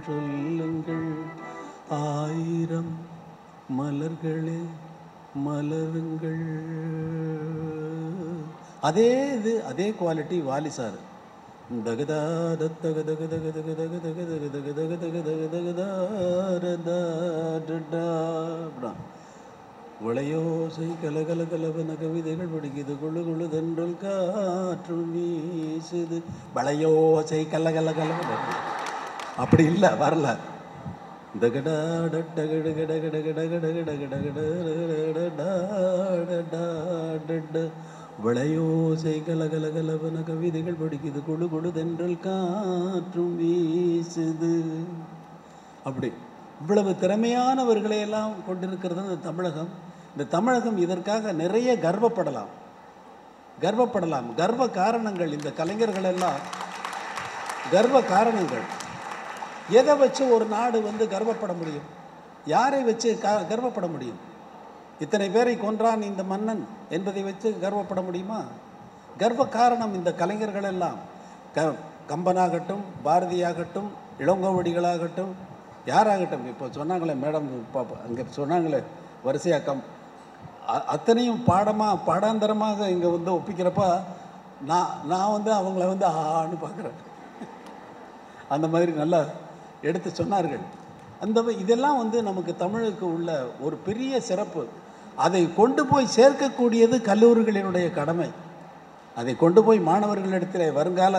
சொல்லுங்கள். ஆயிரம் மலர்களே மலருங்கள். அதே குவாலிட்டி வாலி சார். உளையோசை கலகல கலவன கவிதைகள் படிக்குது, குழு குழு தென்றல் காற்று வீசுது. வளையோசை கலகல கலவன அப்படி இல்லை, வரல. விளையோசை கலகலகலவன கவிதைகள் படிக்குது, கொடு கொடு தென்றல் காற்றும் வீசுது. அப்படி இவ்வளவு திறமையானவர்களையெல்லாம் கொண்டிருக்கிறது இந்த தமிழகம். இந்த தமிழகம் இதற்காக நிறைய கர்வப்படலாம். கர்வ காரணங்கள் இந்த கலைஞர்கள் எல்லாம் கர்வ காரணங்கள். எதை வச்சு ஒரு நாடு வந்து கர்வப்பட முடியும்? யாரை வச்சு கர்வப்பட முடியும்? இத்தனை பேரை கொன்றான் இந்த மன்னன் என்பதை வச்சு கர்வப்பட முடியுமா? கர்வ காரணம் இந்த கலைஞர்கள் எல்லாம். கம்பனாகட்டும், பாரதியாகட்டும், இளங்கோவடிகளாகட்டும், யாராகட்டும். இப்போ சொன்னாங்களே மேடம், அங்கே சொன்னாங்களே வரிசையாக அத்தனையும் பாடாந்தரமாக இங்கே வந்து ஒப்பிக்கிறப்ப நான் வந்து அவங்கள வந்து ஆன்னு பார்க்குறேன். அந்த மாதிரி நல்லா எடுத்து சொன்னார்கள். இதெல்லாம் வந்து நமக்கு தமிழுக்கு உள்ள ஒரு பெரிய சிறப்பு. அதை கொண்டு போய் சேர்க்கக்கூடியது கல்லூரிகளினுடைய கடமை. அதை கொண்டு போய் மாணவர்களிடத்திலே, வருங்கால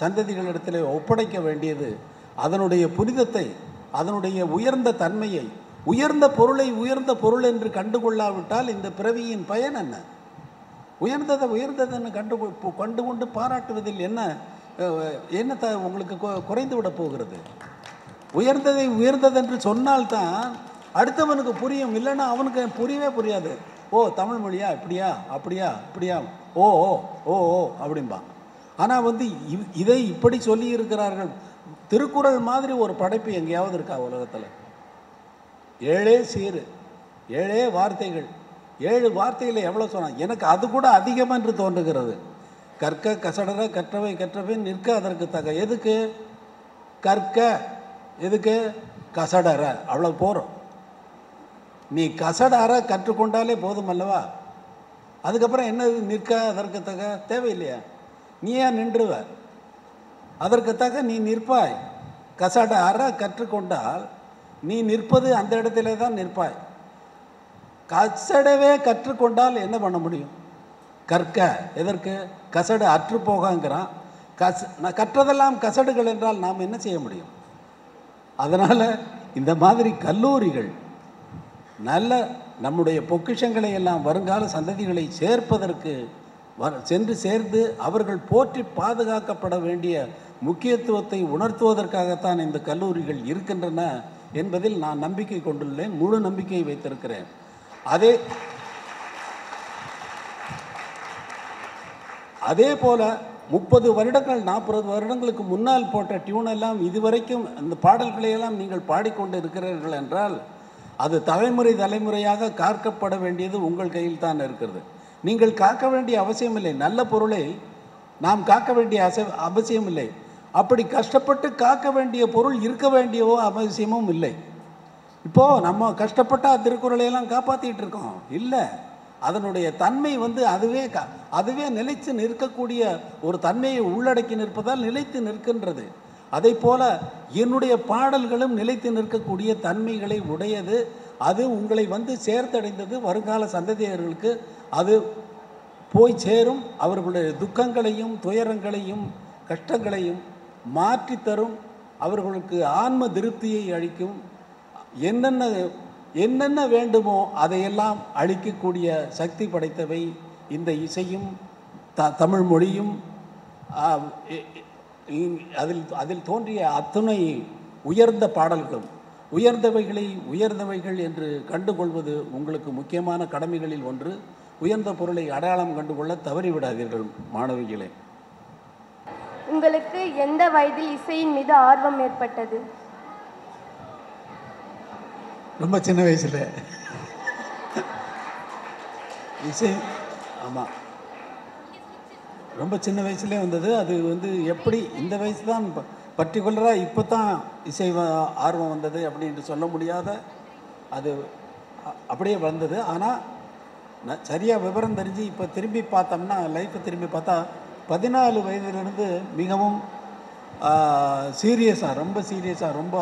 சந்ததிகளிடத்திலே ஒப்படைக்க வேண்டியது அதனுடைய புனிதத்தை, அதனுடைய உயர்ந்த தன்மையை. உயர்ந்த பொருளை உயர்ந்த பொருள் என்று கண்டுகொள்ளாவிட்டால் இந்த பிறவியின் பயன் என்ன? உயர்ந்ததென்னு கண்டு கொண்டு பாராட்டுவதில் என்ன உங்களுக்கு குறைந்து விட போகிறது? உயர்ந்ததை உயர்ந்ததென்று சொன்னால்தான் அடுத்தவனுக்கு புரியும். இல்லைன்னா அவனுக்கு புரியவே புரியாது. ஓ, தமிழ் மொழியா, இப்படியா, அப்படியா, இப்படியா, ஓ ஓ ஓ ஓ அப்படின்பா. ஆனால் வந்து இதை இப்படி சொல்லி இருக்கிறார்கள். திருக்குறள் மாதிரி ஒரு படைப்பு எங்கேயாவது இருக்கா உலகத்தில்? 7 சீரு, 7 வார்த்தைகள், 7 வார்த்தைகளை எவ்வளோ சொன்னாங்க? எனக்கு அது கூட அதிகம் என்று தோன்றுகிறது. கற்க கசடர கற்றவை கற்றபின் நிற்க அதற்கு தக. எதுக்கு கற்க? எதுக்கு கசடற? அவ்வளோ போகிறோம். நீ கசடற கற்றுக்கொண்டாலே போதும் அல்லவா? அதுக்கப்புறம் என்னது நிற்க அதற்கு தக தேவையில்லையா? நீ ஏன் நின்றுவ? அதற்கு தக நீ நிற்பாய். கசடற கற்றுக்கொண்டால் நீ நிற்பது அந்த இடத்துல தான் நிற்பாய். கசடவே கற்றுக்கொண்டால் என்ன பண்ண முடியும்? கற்க எதற்கு? கசடு அற்று போகங்கிறான். கற்றதெல்லாம் கசடுகள் என்றால் நாம் என்ன செய்ய முடியும்? அதனால் இந்த மாதிரி கல்லூரிகள் நல்ல நம்முடைய பொக்கிஷங்களை எல்லாம் வருங்கால சந்ததிகளை சேர்ப்பதற்கு சென்று சேர்ந்து அவர்கள் போற்றி பாதுகாக்கப்பட வேண்டிய முக்கியத்துவத்தை உணர்த்துவதற்காகத்தான் இந்த கல்லூரிகள் இருக்கின்றன என்பதில் நான் நம்பிக்கை கொண்டுள்ளேன். முழு நம்பிக்கையை வைத்திருக்கிறேன். அதே போல 30 வருடங்கள் 40 வருடங்களுக்கு முன்னால் போட்ட டியூனெல்லாம் இதுவரைக்கும் அந்த பாடல்களையெல்லாம் நீங்கள் பாடிக்கொண்டு இருக்கிறீர்கள் என்றால் அது தலைமுறையாக காக்கப்பட வேண்டியது உங்கள் கையில் தான் இருக்கிறது. நீங்கள் காக்க வேண்டிய அவசியமில்லை. நல்ல பொருளை நாம் காக்க வேண்டிய அவசியமில்லை. அப்படி கஷ்டப்பட்டு காக்க வேண்டிய பொருள் இருக்க வேண்டியவோ அவசியமும் இல்லை. இப்போது நம்ம கஷ்டப்பட்டால் திருக்குறளையெல்லாம் காப்பாற்றிட்டு இருக்கோம் இல்லை. அதனுடைய தன்மை வந்து அதுவே நிலைத்து நிற்கக்கூடிய ஒரு தன்மையை உள்ளடக்கி நிற்பதால் நிலைத்து நிற்கின்றது. அதை போல என்னுடைய பாடல்களும் நிலைத்து நிற்கக்கூடிய தன்மைகளை உடையது. அது உங்களை வந்து சேர்த்தடைந்தது. வருங்கால சந்ததியர்களுக்கு அது போய் சேரும். அவர்களுடைய துக்கங்களையும் துயரங்களையும் கஷ்டங்களையும் மாற்றித்தரும். அவர்களுக்கு ஆன்ம திருப்தியை அளிக்கும். என்னென்ன வேண்டுமோ அதையெல்லாம் அளிக்கக்கூடிய சக்தி படைத்தவை இந்த இசையும் தமிழ் மொழியும். அதில் தோன்றிய அத்துணை உயர்ந்த பாடல்களும் உயர்ந்தவைகள் என்று கண்டுகொள்வது உங்களுக்கு முக்கியமான கடமைகளில் ஒன்று. உயர்ந்த பொருளை அடையாளம் கண்டுகொள்ள தவறிவிடாதீர்கள் மாணவிகளே. உங்களுக்கு எந்த வயதில் இசையின் மீது ஆர்வம் ஏற்பட்டது? ரொம்ப சின்ன வயசில் இசை. ஆமாம், ரொம்ப சின்ன வயசுலேயே வந்தது. அது வந்து எப்படி இந்த வயசு தான் பர்டிகுலராக இப்போ தான் இசை ஆர்வம் வந்தது அப்படின்ட்டு சொல்ல முடியாத அது அப்படியே வந்தது. ஆனால் சரியாக விவரம் தெரிஞ்சு இப்போ திரும்பி பார்த்தோம்னா, லைஃப்பை திரும்பி பார்த்தா 14 வயதிலிருந்து மிகவும் ரொம்ப சீரியஸாக ரொம்ப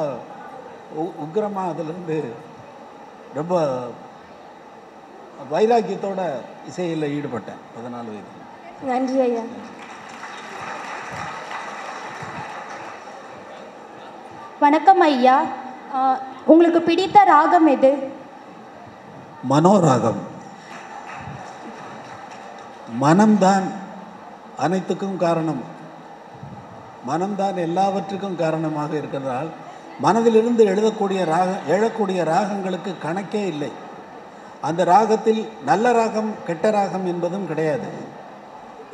உக்கிரமாக அதிலிருந்து ரொம்ப வைராக்கியத்தோட இசையில் ஈடுபட்டேன் 14 வயது. நன்றி ஐயா. வணக்கம் ஐயா. உங்களுக்கு பிடித்த ராகம் எது? மனோராகம். மனம்தான் அனைத்துக்கும் காரணம். மனம்தான் எல்லாவற்றுக்கும் காரணமாக இருக்கிறதால் மனதிலிருந்து எழக்கூடிய ராகங்களுக்கு கணக்கே இல்லை. அந்த ராகத்தில் நல்ல ராகம் கெட்ட ராகம் என்பதும் கிடையாது.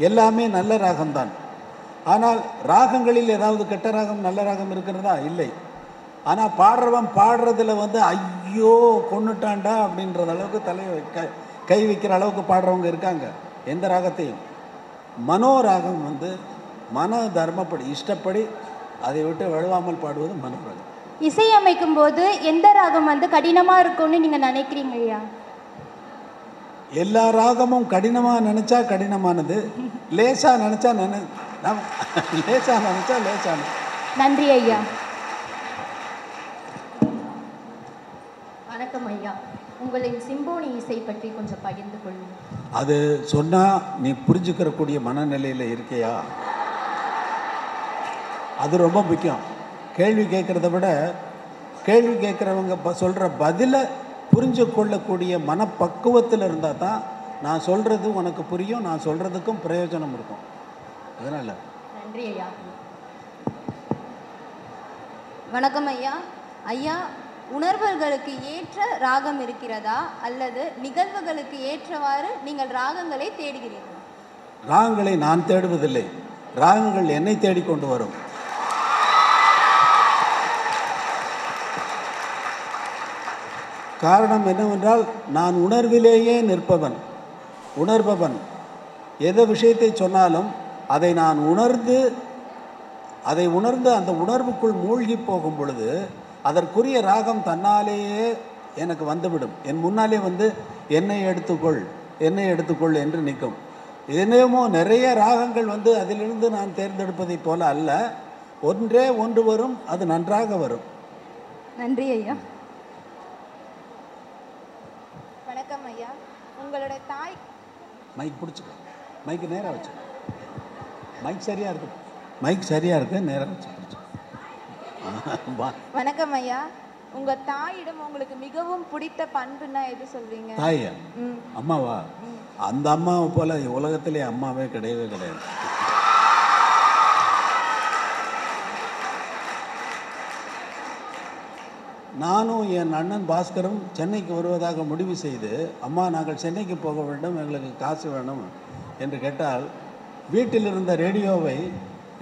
எல்லாமே நல்ல ராகம்தான். ஆனால் ராகங்களில் ஏதாவது கெட்ட ராகம் நல்ல ராகம் இருக்கிறதா? இல்லை. ஆனால் பாடுறவன் பாடுறதுல ஐயோ கொன்னுட்டான்டா அப்படின்றது அளவுக்கு கை வைக்கிற அளவுக்கு பாடுறவங்க இருக்காங்க. எந்த ராகத்தையும் மனோராகம் மன தர்மப்படி இஷ்டப்படி அதை விட்டு வழுவாமல் பாடுவது மனோராகம். இசையமைக்கும் போது எந்த ராகம் கடினமாக இருக்கும்னு நீங்கள் நினைக்கிறீங்க ஐயா? எல்லா ராகமும் கடினமாக நினச்சா கடினமானது, லேசாக நினச்சா லேசானது. நன்றி ஐயா. வணக்கம் ஐயா, உங்களின் சிம்போனி இசை பற்றி கொஞ்சம் பகிர்ந்து கொள்ளுங்கள். அது சொன்னால் நீ புரிஞ்சுக்கிறக்கூடிய மனநிலையில் இருக்கையா? அது ரொம்ப முக்கியம். கேள்வி கேட்குறத விட கேள்வி கேட்குறவங்க சொல்கிற பதிலை புரிஞ்சு கொள்ளக்கூடிய மனப்பக்குவத்தில் இருந்தால் தான் நான் சொல்கிறது உனக்கு புரியும், நான் சொல்கிறதுக்கும் பிரயோஜனம் இருக்கும். அதனால் நன்றி ஐயா. வணக்கம் ஐயா. ஐயா, உணர்வுகளுக்கு ஏற்ற ராகம் இருக்கிறதா அல்லது நிகழ்வுகளுக்கு ஏற்றவாறு நீங்கள் ராகங்களை தேடுகிறீர்கள்? ராகங்களை நான் தேடுவதில்லை, ராகங்கள் என்னை தேடிக்கொண்டு வரும். காரணம் என்னவென்றால் நான் உணர்விலேயே நிற்பவன், உணர்பவன். எந்த விஷயத்தை சொன்னாலும் அதை நான் உணர்ந்து அந்த உணர்வுக்குள் மூழ்கி போகும் பொழுது அதற்குரிய ராகம் தன்னாலேயே எனக்கு வந்துவிடும். என் முன்னாலே என்னை எடுத்துக்கொள் என்று நிற்கும். என்னமோ நிறைய ராகங்கள் அதிலிருந்து நான் தேர்ந்தெடுப்பதைப் போல அல்ல, ஒன்றே ஒன்று வரும், அது நன்றாக வரும். நன்றி ஐயா. வணக்கம் ஐயா. உங்களோட தாய் மைக் பிடிச்சிக்க, மைக்கு நேராக வச்சு, மைக் சரியாக இருக்கு, நேராக வச்சு பிடிச்சி. வணக்கம் ஐயா. உங்க தாயிடம் உங்களுக்கு மிகவும் பிடித்த பண்புன்னா எது சொல்றீங்க? தாயா? அம்மாவா? அந்த அம்மாவை போல உலகத்திலே அம்மாவே கிடையவே கிடையாது. நானும் என் அண்ணன் பாஸ்கரும் சென்னைக்கு வருவதாக முடிவு செய்து, அம்மா நாங்கள் சென்னைக்கு போக வேண்டும், எங்களுக்கு காசு வேணும் என்று கேட்டால், வீட்டில் இருந்த ரேடியோவை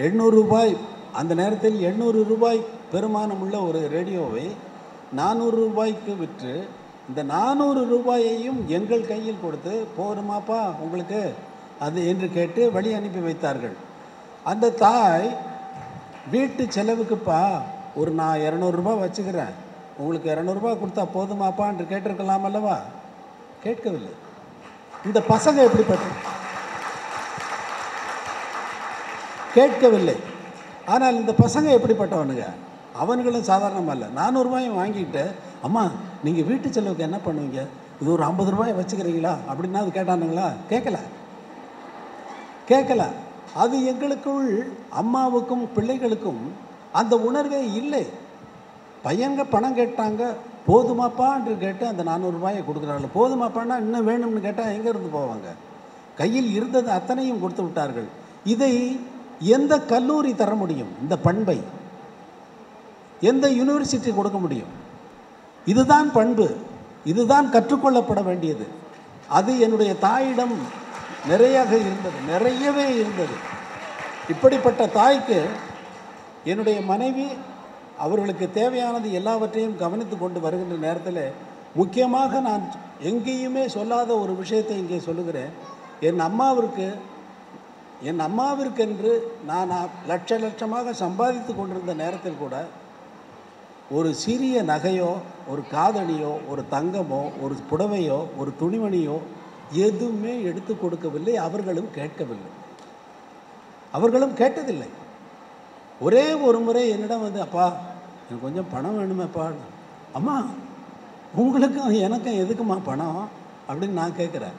800 ரூபாய், அந்த நேரத்தில் 800 ரூபாய் பெருமானம் உள்ள ஒரு ரேடியோவை 400 ரூபாய்க்கு விற்று, இந்த 400 ரூபாயையும் எங்கள் கையில் கொடுத்து, போருமாப்பா உங்களுக்கு அது என்று கேட்டு வழி அனுப்பி வைத்தார்கள். அந்த தாய் வீட்டு செலவுக்குப்பா நான் 200 ரூபாய் வச்சுக்கிறேன், உங்களுக்கு 200 ரூபாய் கொடுத்தா போதுமாப்பா என்று கேட்டிருக்கலாம் அல்லவா? கேட்கவில்லை. இந்த பசங்க எப்படிப்பட்ட கேட்கவில்லை. ஆனால் இந்த பசங்க எப்படிப்பட்டவனுங்க? அவனுங்களும் சாதாரணமாக இல்லை. 400 ரூபாயும் வாங்கிட்டு, அம்மா நீங்கள் வீட்டு செலவுக்கு என்ன பண்ணுவீங்க, இது ஒரு 50 ரூபாய் வச்சுக்கிறீங்களா அப்படின்னா அது கேட்டானுங்களா? கேட்கல. அது எங்களுக்குள் அம்மாவுக்கும் பிள்ளைகளுக்கும் அந்த உணர்வே இல்லை. பையங்க பணம் கேட்டாங்க, போதுமாப்பா என்று கேட்டு அந்த 400 ரூபாயை கொடுக்குறாங்க. போதுமாப்பான்னா இன்னும் வேணும்னு கேட்டால் எங்கேருந்து போவாங்க? கையில் இருந்தது அத்தனையும் கொடுத்து விட்டார்கள். இதை எந்த கல்லூரி தர முடியும்? இந்த பண்பை எந்த யூனிவர்சிட்டி கொடுக்க முடியும்? இதுதான் பண்பு, இதுதான் கற்றுக்கொள்ளப்பட வேண்டியது. அது என்னுடைய தாயிடம் நிறையவே இருந்தது. இப்படிப்பட்ட தாய்க்கு என்னுடைய மனைவி அவர்களுக்கு தேவையானது எல்லாவற்றையும் கவனித்து கொண்டு வருகின்ற நேரத்தில் முக்கியமாக நான் எங்கேயுமே சொல்லாத ஒரு விஷயத்தை இங்கே சொல்லுகிறேன். என் அம்மாவிற்கென்று நான் லட்சமாக சம்பாதித்து கொண்டிருந்த நேரத்தில் கூட ஒரு சிறிய நகையோ, ஒரு காதணியோ, ஒரு தங்கமோ, ஒரு புடவையோ, ஒரு துணிமணியோ எதுவுமே எடுத்து கொடுக்கவில்லை. அவர்களும் கேட்டதில்லை. ஒரே ஒரு முறை என்னிடம் அப்பா எனக்கு கொஞ்சம் பணம் வேணுமேப்பா. அம்மா உங்களுக்கும் எனக்கும் எதுக்குமா பணம் அப்படின்னு நான் கேட்குறேன்.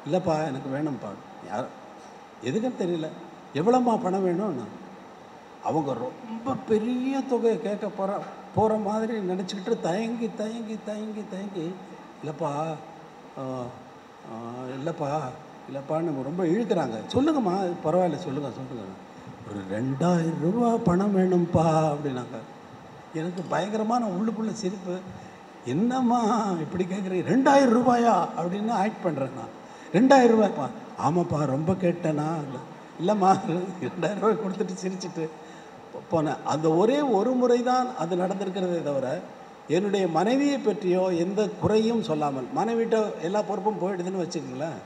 இல்லைப்பா எனக்கு வேணும்ப்பா. எதுக்குன்னு தெரியல. எவ்வளோம்மா பணம் வேணும்னு அவங்க ரொம்ப பெரிய தொகையை கேட்க போகிற மாதிரி நினச்சிக்கிட்டு தயங்கி இல்லைப்பா இல்லைப்பான்னு ரொம்ப இழுக்கிறாங்க. சொல்லுங்கம்மா, பரவாயில்ல, சொல்லுங்கள். ஒரு 2000 ரூபா பணம் வேணும்ப்பா அப்படின்னாங்க. எனக்கு பயங்கரமான உள்ளுக்குள்ளே சிரிப்பு. என்னம்மா இப்படி கேட்குறீங்க, 2000 ரூபாயா அப்படின்னு ஆக்ட் பண்ணுறேன் நான். 2000 ரூபாய்ப்பா? ஆமாப்பா, ரொம்ப கேட்டேனா? இல்லைம்மா, 2000 ரூபாய் கொடுத்துட்டு சிரிச்சுட்டு போனேன். அந்த ஒரே ஒரு முறை தான் அது நடந்திருக்கிறதே தவிர என்னுடைய மனைவியை பற்றியோ எந்த குறையும் சொல்லாமல், மனைவிட்ட எல்லா பொறுப்பும் போயிடுதுன்னு வச்சுக்கோங்களேன்.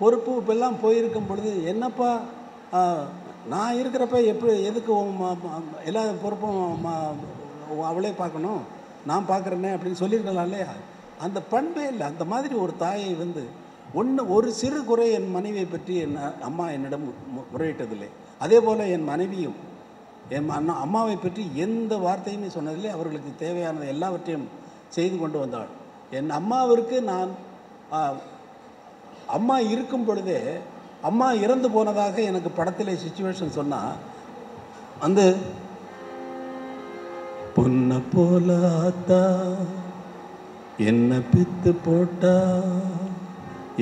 பொறுப்பு இப்பெல்லாம் போயிருக்கும் பொழுது, என்னப்பா நான் இருக்கிறப்ப எதுக்கு எல்லா பொறுப்பும் அவளே பார்க்கணும், நான் பார்க்குறேனே அப்படின்னு சொல்லியிருக்கலாம் இல்லையா? அந்த பண்பே இல்லை. அந்த மாதிரி ஒரு தாயை ஒரு சிறு குறை என் மனைவியை பற்றி என் அம்மா என்னிடம் முறையிட்டதில்லை. அதே போல் என் மனைவியும் என் அம்மாவை பற்றி எந்த வார்த்தையுமே சொன்னதில்லை. அவர்களுக்கு தேவையானது எல்லாவற்றையும் செய்து கொண்டு வந்தாள். என் அம்மாவிற்கு நான் அம்மா இருக்கும் பொழுதே, அம்மா இறந்து போனதாக எனக்கு படத்திலே சிச்சுவேஷன் சொன்னால், பொண்ணை போல ஆத்தா என்ன பித்து போட்டா,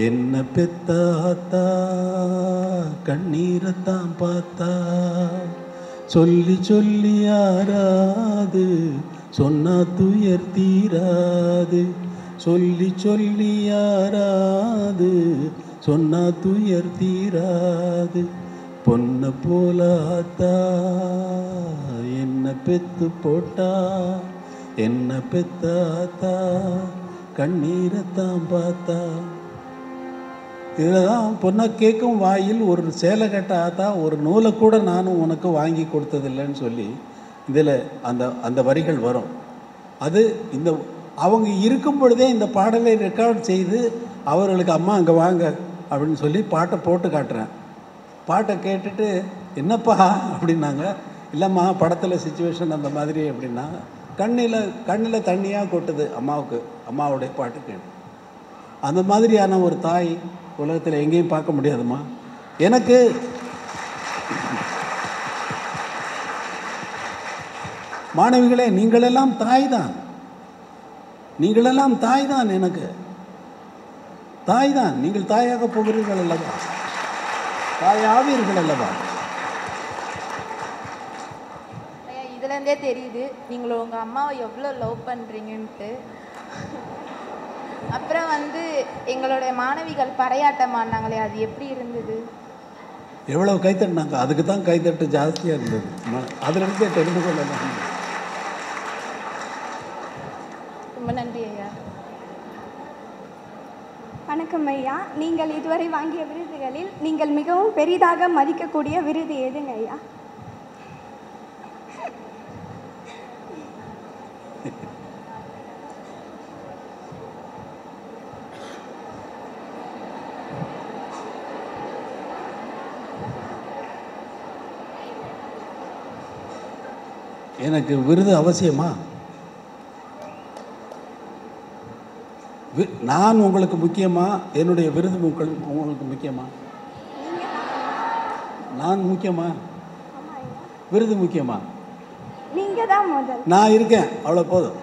என்ன பெத்த ஆத்தா கண்ணீரைத்தான் பார்த்தா, சொல்லி சொல்லி யாராது சொன்னா துயர் தீராது, சொல்லி சொல்லி யாராது சொன்னா துயர் தீராது, பொண்ணை போல ஆத்தா என்ன பெத்து போட்டா, என்ன பெத்த ஆத்தா கண்ணீரைத்தான் பார்த்தா. இதில் தான் பொண்ணை கேட்கும் வாயில் ஒரு சேலை கட்ட ஆத்தா ஒரு நூலை கூட நானும் உனக்கு வாங்கி கொடுத்ததில்லைன்னு சொல்லி இதில் அந்த வரிகள் வரும். அது அவங்க இருக்கும் பொழுதே இந்த பாடலை ரெக்கார்ட் செய்து அவர்களுக்கு அம்மா அங்கே வாங்க அப்படின்னு சொல்லி பாட்டை போட்டு காட்டுறேன். பாட்டை கேட்டுட்டு என்னப்பா அப்படின்னாங்க. இல்லைம்மா, படத்தில் சிச்சுவேஷன் அந்த மாதிரி அப்படின்னா கண்ணில் தண்ணியாக கொட்டுது அம்மாவுக்கு, அம்மாவுடைய பாட்டு கேட்டு. அந்த மாதிரியான ஒரு தாய் உலகத்தில் எங்கேயும் பார்க்க முடியாதும்மா. எனக்கு மாணவிகளே, நீங்களெல்லாம் தாய் தான், நீங்களெல்லாம் தாய் தான், எனக்கு தாய் தான். நீங்கள் தாயாக போகிறீர்கள் அல்லவா, தாயாவீர்கள் அல்லவா? இதுலேருந்தே தெரியுது நீங்கள் உங்கள் அம்மாவை எவ்வளோ லவ் பண்ணுறீங்கன்ட்டு. அப்புறம் எங்களுடைய மாணவிகள் பறையாட்டம் ஆடினாங்களே, அது எப்படி இருந்தது? எவ்வளோ கைத்தட்டினாங்க, அதுக்கு தான் கைத்தட்டு ஜாஸ்தியாக இருந்தது. அதிலிருந்தே தெரிந்து கொள்ளலாம். ரொம்ப நன்றி ஐயா. வணக்கம் ஐயா. நீங்கள் இதுவரை வாங்கிய விருதுகளில் நீங்கள் மிகவும் பெரிதாக மதிக்கக்கூடிய விருது எதுங்க ஐயா? எனக்கு விருது அவசியமா? நான் உங்களுக்கு முக்கியமா, என்னுடைய விருது உங்களுக்கு முக்கியமா? நான் முக்கியமா, விருது முக்கியமா? நீங்க தான் முதல். நான் இருக்கேன், அவ்வளோ போதும்.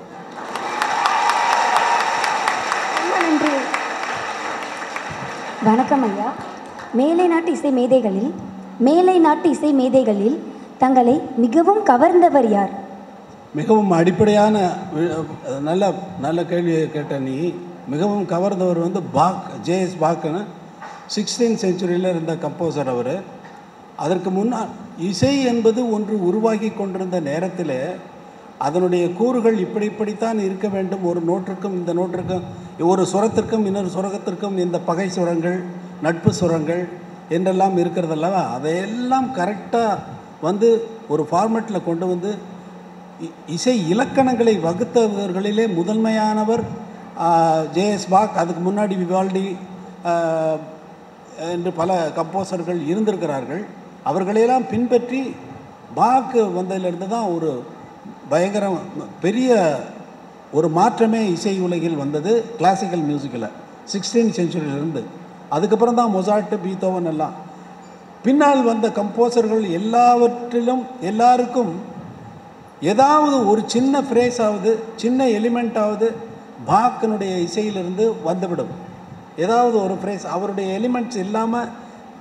ரொம்ப நன்றி. வணக்கம் ஐயா. மேலை நாட்டு இசை மேதைகளில் தங்களை மிகவும் கவர்ந்தவர் யார்? மிகவும் அடிப்படையான நல்ல கேள்வியை கேட்ட நீ. மிகவும் கவர்ந்தவர் பாக், ஜேஎஸ் பாக்னு 16th செஞ்சுரியில் இருந்த கம்போசர் அவர். அதற்கு முன்னால் இசை என்பது ஒன்று உருவாகி கொண்டிருந்த நேரத்தில் அதனுடைய கூறுகள் இப்படித்தான் இருக்க வேண்டும். ஒரு நோட்டிற்கும் இந்த நோட்டிற்கும், ஒரு சுரத்திற்கும் இன்னொரு சுரத்திற்கும் இந்த பகை சுரங்கள், நட்பு சுரங்கள் என்றெல்லாம் இருக்கிறதல்லவா, அதையெல்லாம் கரெக்டாக ஒரு ஃபார்மேட்டில் கொண்டு இசை இலக்கணங்களை வகுத்தவர்களிலே முதன்மையானவர் ஜேஎஸ் பாக். அதுக்கு முன்னாடி விவால்டி என்று பல கம்போசர்கள் இருந்திருக்கிறார்கள். அவர்களையெல்லாம் பின்பற்றி பாக் வந்ததிலிருந்து தான் ஒரு பயங்கர பெரிய ஒரு மாற்றமே இசை உலகில் வந்தது, கிளாசிக்கல் மியூசிக்கில் 16th செஞ்சுரியிலிருந்து. அதுக்கப்புறம் தான் மொசார்ட், பீத்தோவன் எல்லாம். பின்னால் வந்த கம்போசர்கள் எல்லாருக்கும் ஏதாவது ஒரு சின்ன ஃப்ரேஸாவது, சின்ன எலிமெண்ட்டாவது பாக்கினுடைய இசையிலிருந்து வந்துவிடும். ஏதாவது ஒரு ஃப்ரேஸ் அவருடைய எலிமெண்ட்ஸ் இல்லாமல்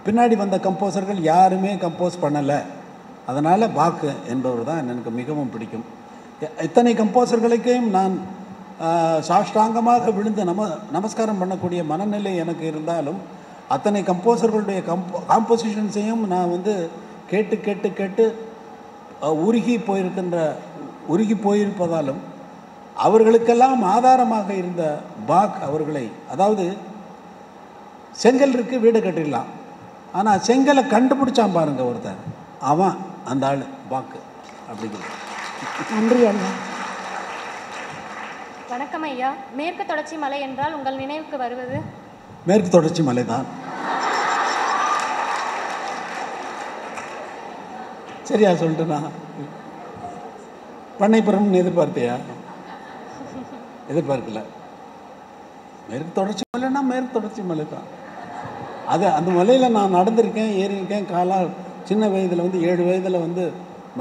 பின்னாடி வந்த கம்போசர்கள் யாருமே கம்போஸ் பண்ணலை. அதனால் பாக்கு என்பவர் தான் எனக்கு மிகவும் பிடிக்கும். இத்தனை கம்போசர்களுக்கையும் நான் சாஷ்டாங்கமாக விழுந்து நமஸ்காரம் பண்ணக்கூடிய மனநிலை எனக்கு இருந்தாலும் அத்தனை கம்போசர்களுடைய காம்போசிஷன்ஸையும் நான் வந்து கேட்டு கேட்டு கேட்டு உருகி போயிருப்பதாலும் அவர்களுக்கெல்லாம் ஆதாரமாக இருந்த பாக் அவர்களை, அதாவது செங்கல் இருக்குது வீடு கட்டிடலாம், ஆனால் செங்கலை கண்டுபிடிச்சான் பாருங்க ஒருத்தர், அவன் அந்த ஆள் பாக்கு அப்படிங்கிறது. நன்றி ஐயா. வணக்கம் ஐயா. மேற்கு தொடர்ச்சி மலை என்றால் உங்கள் நினைவுக்கு வருவது? மேற்கு தொடர்ச்சி மலை தான். சரியா சொல்லிட்டுனா பண்ணைப்புறம்னு எதிர்பார்த்தியா? எதிர்பார்க்கல. மேற்கு தொடர்ச்சி மலைன்னா மேற்கு தொடர்ச்சி மலை தான். அது அந்த மலையில் நான் நடந்திருக்கேன், ஏறியிருக்கேன். சின்ன வயதில் வந்து 7 வயதில் வந்து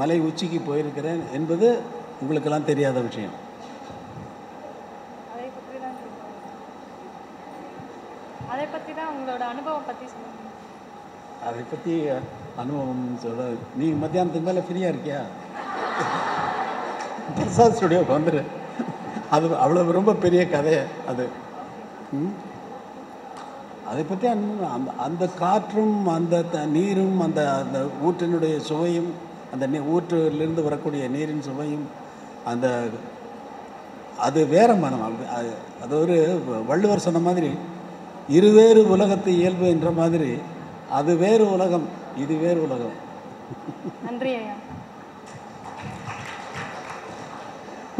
மலை உச்சிக்கு போயிருக்கிறேன் என்பது உங்களுக்கெல்லாம் தெரியாத விஷயம். அதை பற்றி தான் உங்களோட அனுபவம் பற்றி சொல்லுங்கள். அதை பற்றி அனுபவம் சொல்ல, நீ மத்தியானத்துக்கு மேலே ஃப்ரீயாக இருக்கியா? பிரசாத் ஸ்டுடியோவுக்கு வந்துடு. அது அவ்வளோ ரொம்ப பெரிய கதை அது. அதை பற்றி அந்த காற்றும் அந்த நீரும் அந்த அந்த ஊற்றினுடைய சுவையும் அந்த ஊற்றிலிருந்து வரக்கூடிய நீரின் சுவையும் அது வேற மனம். அது ஒரு வள்ளுவர் சொன்ன மாதிரி இருவேறு உலகத்து இயல்பு என்ற மாதிரி அது வேறு உலகம், இது வேறு உலகம். நன்றி ஐயா.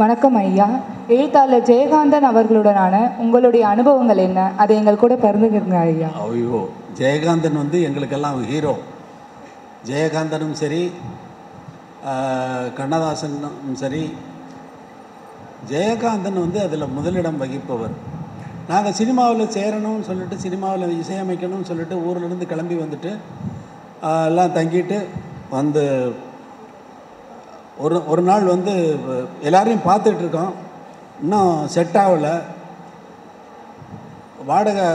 வணக்கம் ஐயா. எழுத்தாளர் ஜெயகாந்தன் அவர்களுடனான உங்களுடைய அனுபவங்கள் என்ன? அதை எங்கள் கூட பகிர்ந்துக்கிறீங்க ஐயா. ஐயோ, ஜெயகாந்தன் வந்து எங்களுக்கெல்லாம் ஹீரோ. ஜெயகாந்தனும் சரி, கண்ணதாசனும் சரி. ஜெயகாந்தன் வந்து அதில் முதலிடம் வகிப்பவர். நாங்கள் சினிமாவில் சேரணும்னு சொல்லிட்டு, சினிமாவில் இசையமைக்கணும்னு சொல்லிட்டு ஊர்லேருந்து கிளம்பி வந்துட்டு எல்லாம் தங்கிட்டு வந்து ஒரு நாள் வந்து எல்லாரையும் பார்த்துட்ருக்கோம். இன்னும் செட் ஆகலை. வாடகை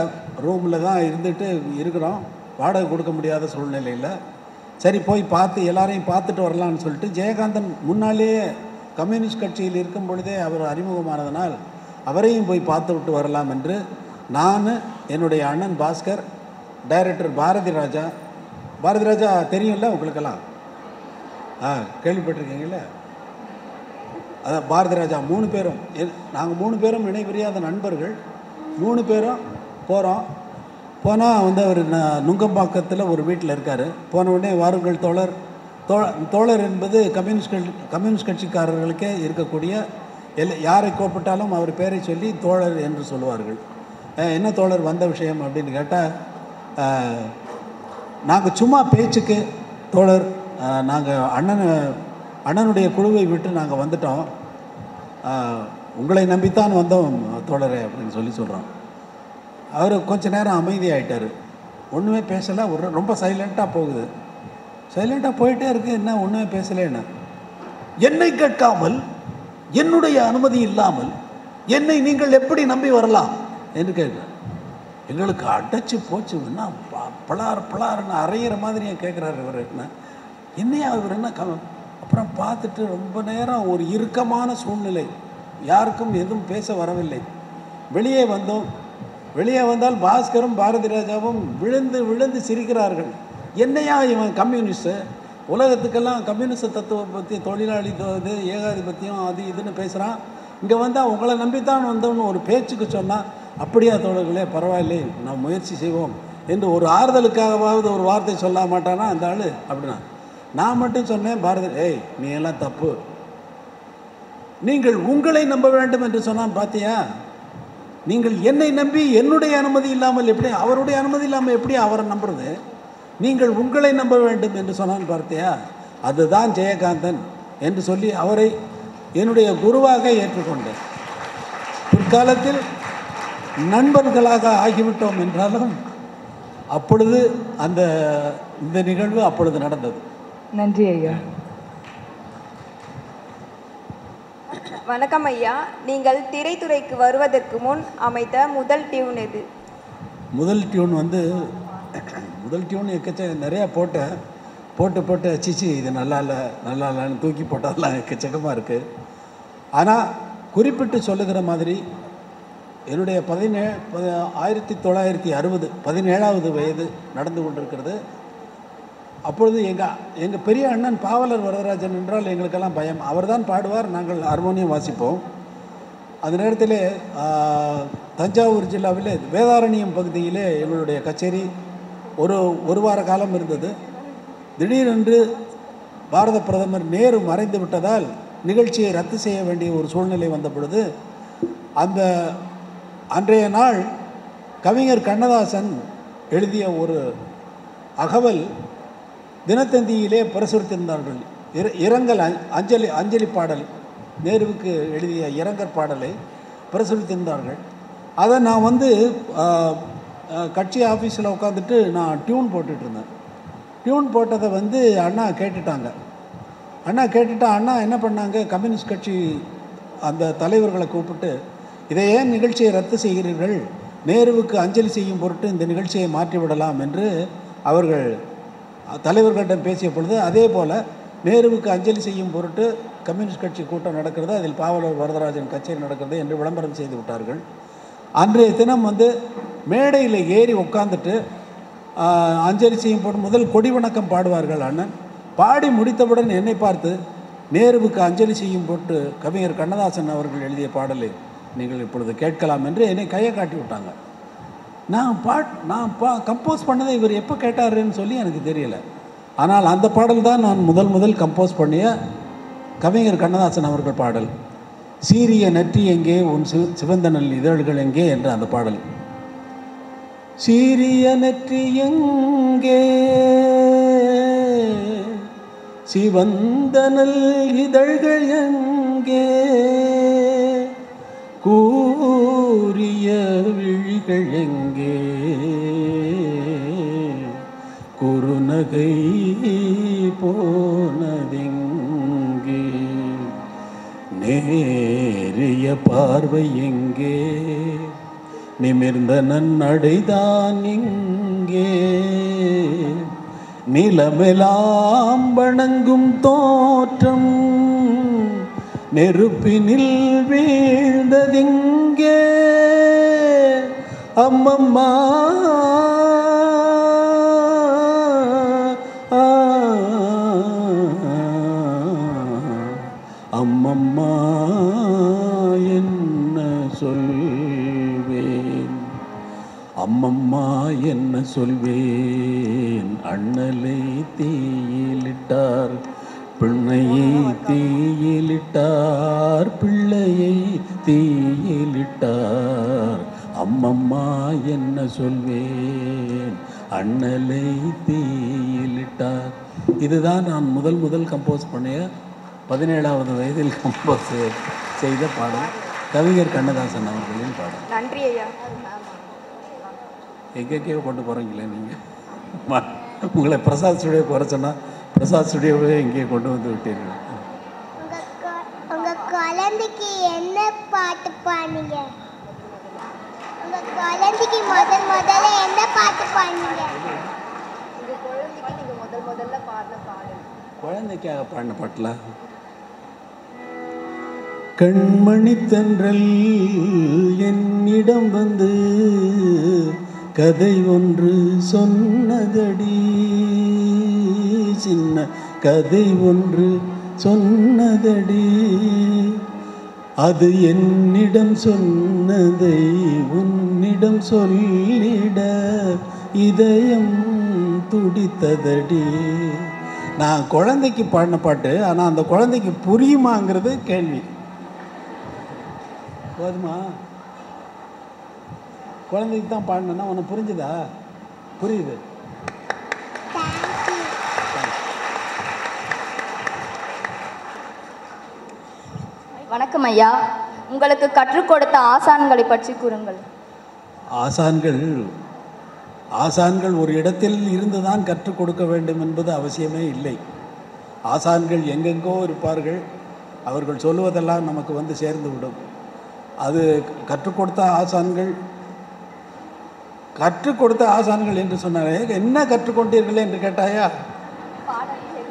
ரூமில் தான் இருக்கிறோம். வாடகை கொடுக்க முடியாத சூழ்நிலையில் சரி போய் பார்த்து எல்லாரையும் பார்த்துட்டு வரலான்னு சொல்லிட்டு, ஜெயகாந்தன் முன்னாலேயே கம்யூனிஸ்ட் கட்சியில் இருக்கும் பொழுதே அவர் அறிமுகமானதனால் அவரையும் போய் பார்த்து விட்டு வரலாம் என்று நான், என்னுடைய அண்ணன் பாஸ்கர், டைரக்டர் பாரதி ராஜா தெரியும்ல உங்களுக்கெல்லாம்? கேள்விப்பட்டிருக்கீங்களே? அதான் பாரதி ராஜா 3 பேரும், நாங்கள் 3 பேரும் இணைபிரியாத நண்பர்கள். 3 பேரும் போனால் வந்து அவர் நுங்கம்பாக்கத்தில் ஒரு வீட்டில் இருக்கார். போன உடனே வாருங்கள் தோழர் என்பது கம்யூனிஸ்ட் கட்சிக்காரர்களுக்கே இருக்கக்கூடிய யாரை கூப்பிட்டாலும் அவர் பேரை சொல்லி தோழர் என்று சொல்லுவார்கள். என்ன தோழர், வந்த விஷயம் அப்படின்னு கேட்டால், நாங்கள் சும்மா பேச்சுக்கு தோழர், நாங்கள் அண்ணனுடைய குழுவை விட்டு நாங்கள் வந்துட்டோம், உங்களை நம்பித்தான் வந்தோம் தோழரே அப்படின்னு சொல்கிறோம். அவர் கொஞ்ச நேரம் அமைதியாகிட்டார். ஒன்றுமே பேசலை. ரொம்ப சைலண்ட்டாக போகுது. சைலண்ட்டாக போயிட்டே இருக்குது. என்ன ஒன்றுமே பேசலேன்னு, என்னை கேட்காமல், என்னுடைய அனுமதி இல்லாமல் என்னை நீங்கள் எப்படி நம்பி வரலாம் என்று கேட்குறேன். எங்களுக்கு அடைச்சி போச்சுன்னா பலார்னு அரைகிற மாதிரி கேட்குறாரு இவர். என்னையா இவர் என்ன அப்புறம் பார்த்துட்டு ரொம்ப நேரம் ஒரு இறுக்கமான சூழ்நிலை, யாருக்கும் எதுவும் பேச வரவில்லை. வெளியே வந்தால் பாஸ்கரும் பாரதி ராஜாவும் விழுந்து சிரிக்கிறார்கள். என்னையா இவன் கம்யூனிஸ்ட்டு, உலகத்துக்கெல்லாம் கம்யூனிஸ்ட் தத்துவம் பற்றி, தொழிலாளி ஏகாதிபத்தியம் அது இதுன்னு பேசுகிறான், இங்கே வந்தால் உங்களை நம்பித்தான் வந்தோன்னு ஒரு பேச்சுக்கு சொன்னால், அப்படியா தோழர்களே, பரவாயில்லை, நான் முயற்சி செய்வோம் என்று ஒரு ஆறுதலுக்காகவாவது ஒரு வார்த்தை சொல்ல மாட்டானா அந்த ஆள்? அப்படின்னா நான் மட்டும் சொன்னேன், பாரதி, நீ எல்லாம் தப்பு, நீங்கள் உங்களை நம்ப வேண்டும் என்று சொன்னான். பார்த்தியா, நீங்கள் என்னை நம்பி என்னுடைய அனுமதி இல்லாமல் எப்படி, அவருடைய அனுமதி இல்லாமல் எப்படி அவரை நம்புறது? நீங்கள் உங்களை நம்ப வேண்டும் என்று சொன்னான். பார்த்தியா, அதுதான் ஜெயகாந்தன் என்று சொல்லி அவரை என்னுடைய குருவாக ஏற்றுக்கொண்டேன். பிற்காலத்தில் நண்பர்களாக ஆகிவிட்டோம் என்றாலும் அப்பொழுது இந்த நிகழ்வு அப்பொழுது நடந்தது. நன்றி ஐயா. வணக்கம் ஐயா. நீங்கள் திரைத்துறைக்கு வருவதற்கு முன் அமைத்த முதல் டியூன் எது? முதல் டியூன் வந்து முதல் டியூன் நிறையா போட்டு போட்டு சிச்சி இது நல்லா இல்லைன்னு தூக்கி போட்டாலாம் எக்கச்சக்கமாக இருக்குது. ஆனால் குறிப்பிட்டு சொல்லுகிற மாதிரி என்னுடைய 1960 17வது வயது நடந்து கொண்டிருக்கிறது. அப்பொழுது எங்கள் பெரிய அண்ணன் பாவலர் வரதராஜன் என்றால் எங்களுக்கெல்லாம் பயம். அவர் தான் பாடுவார், நாங்கள் ஹார்மோனியம் வாசிப்போம். அந்த நேரத்தில் தஞ்சாவூர் ஜில்லாவில் வேதாரண்யம் பகுதியிலே எங்களுடைய கச்சேரி ஒரு வார காலம் இருந்தது. திடீரென்று பாரத பிரதமர் நேரு மறைந்து விட்டதால் நிகழ்ச்சியை ரத்து செய்ய வேண்டிய ஒரு சூழ்நிலை வந்த பொழுது அன்றைய நாள் கவிஞர் கண்ணதாசன் எழுதிய ஒரு அகவல் தினத்தந்தியிலே பிரசுரித்திருந்தார்கள். இரங்கல் அஞ்சலி பாடல், நேருவுக்கு எழுதிய இரங்கல் பாடலை பிரசுரித்திருந்தார்கள். அதை நான் வந்து கட்சி ஆஃபீஸில் உட்காந்துட்டு நான் டியூன் போட்டுட்டு இருந்தேன். டியூன் போட்டதை வந்து அண்ணா கேட்டுட்டாங்க. அண்ணா என்ன பண்ணாங்க, கம்யூனிஸ்ட் கட்சி அந்த தலைவர்களை கூப்பிட்டு, இதை ஏன் நிகழ்ச்சியை ரத்து செய்கிறீர்கள், நேருவுக்கு அஞ்சலி செய்யும் பொருட்டு இந்த நிகழ்ச்சியை மாற்றிவிடலாம் என்று அவர்கள் தலைவர்களிடம் பேசிய பொழுது, அதே போல் நேருவுக்கு அஞ்சலி செய்யும் பொருட்டு கம்யூனிஸ்ட் கட்சி கூட்டம் நடக்கிறது, அதில் பாவலர் வரதராஜன் கச்சேரி நடக்கிறது என்று விளம்பரம் செய்து விட்டார்கள். அன்றைய தினம் வந்து மேடையில் ஏறி உட்காந்துட்டு அஞ்சலி செய்யும் போது முதல் கொடி வணக்கம் பாடுவார்கள். அண்ணன் பாடி முடித்தவுடன் என்னை பார்த்து, நேருவுக்கு அஞ்சலி செய்யும் போட்டு கவிஞர் கண்ணதாசன் அவர்கள் எழுதிய பாடலை நீங்கள் இப்பொழுது கேட்கலாம் என்று என்னை கையை காட்டி விட்டாங்க. நான் கம்போஸ் பண்ணதை இவர் எப்போ கேட்டாருன்னு சொல்லி எனக்கு தெரியலை. ஆனால் அந்த பாடல் தான் நான் முதல் கம்போஸ் பண்ணிய கவிஞர் கண்ணதாசன் அவர்கள் பாடல். சீரிய நெற்றி எங்கே, உன் சிவந்தனல் இதழ்கள் எங்கே என்ற அந்த பாடல். சீரிய நெற்றி எங்கே, சிவந்தனல் இதழ்கள் எங்கே, கூரிய விழிகள் எங்கே, குறுநகை போனதெங்கே, நேரிய பார்வை எங்கே, நிமிர்ந்த நன்னடைதான் எங்கே, நிலமெலாம் வணங்கும் தோற்றம் நெருப்பினில் வீழ்ந்ததெங்கே, அம்மம்மா அம்மம்மா என்ன சொல்வேன், அம்மம்மா என்ன சொல்வேன், அண்ணலை தீயிலிட்டார் பிள்ளையை தீயிலிட்டார், பிள்ளையை தீயிலிட்டார், அம்மம்மா என்ன சொல்வேன், அண்ணலை தீயிலிட்டார். இதுதான் நான் முதல் கம்போஸ் பண்ணிய 17வது வயதில் கம்போஸ் செய்த பாடல், கவிஞர் கண்ணதாசன் அவர்களின் பாடல். நன்றி ஐயா. எங்கேயோ கொண்டு போகிறீங்களே நீங்கள். உங்களை பிரசாத் ஸ்டுடியோ போகிற சொன்னால் பிரசாத் ஸ்டுடியோவே எங்கேயே கொண்டு வந்து விட்டீர்கள். உங்கள் குழந்தைக்கு என்ன பாட்டு பாடுங்க? உங்கள் குழந்தைக்கு முதல்ல என்ன பாட்டு பாடுங்க? உங்கள் குழந்தைக்கு நீங்கள் முதல்ல பாடின பாடல். குழந்தைக்காக பாடின பாட்டில் கண்மணி தென்றல் என்னிடம் வந்து கதை ஒன்று சொன்னதடி, சின்ன கதை ஒன்று சொன்னதடி, அது என்னிடம் சொன்னதை உன்னிடம் சொல்லிட இதயம் துடித்ததடி. நான் குழந்தைக்கு பாடின பாட்டு, ஆனால் அந்த குழந்தைக்கு புரியுமாங்கிறது கேள்வி. போதுமா? குழந்தைக்கு தான் பாடினா உனக்கு புரிஞ்சுதா? புரியுது. வணக்கம் ஐயா, உங்களுக்கு கற்றுக் கொடுத்த ஆசான்களை பற்றி கூறுங்கள். ஆசான்கள் ஒரு இடத்தில் இருந்துதான் கற்றுக் கொடுக்க வேண்டும் என்பது அவசியமே இல்லை. ஆசான்கள் எங்கெங்கோ இருப்பார்கள், அவர்கள் சொல்லுவதெல்லாம் நமக்கு வந்து சேர்ந்து விடும். அது கற்றுக் கொடுத்த ஆசான்கள் கற்றுக் கொடுத்த ஆசான்கள் என்று சொன்னாரே, என்ன கற்றுக்கொண்டீர்கள் என்று கேட்டாயா?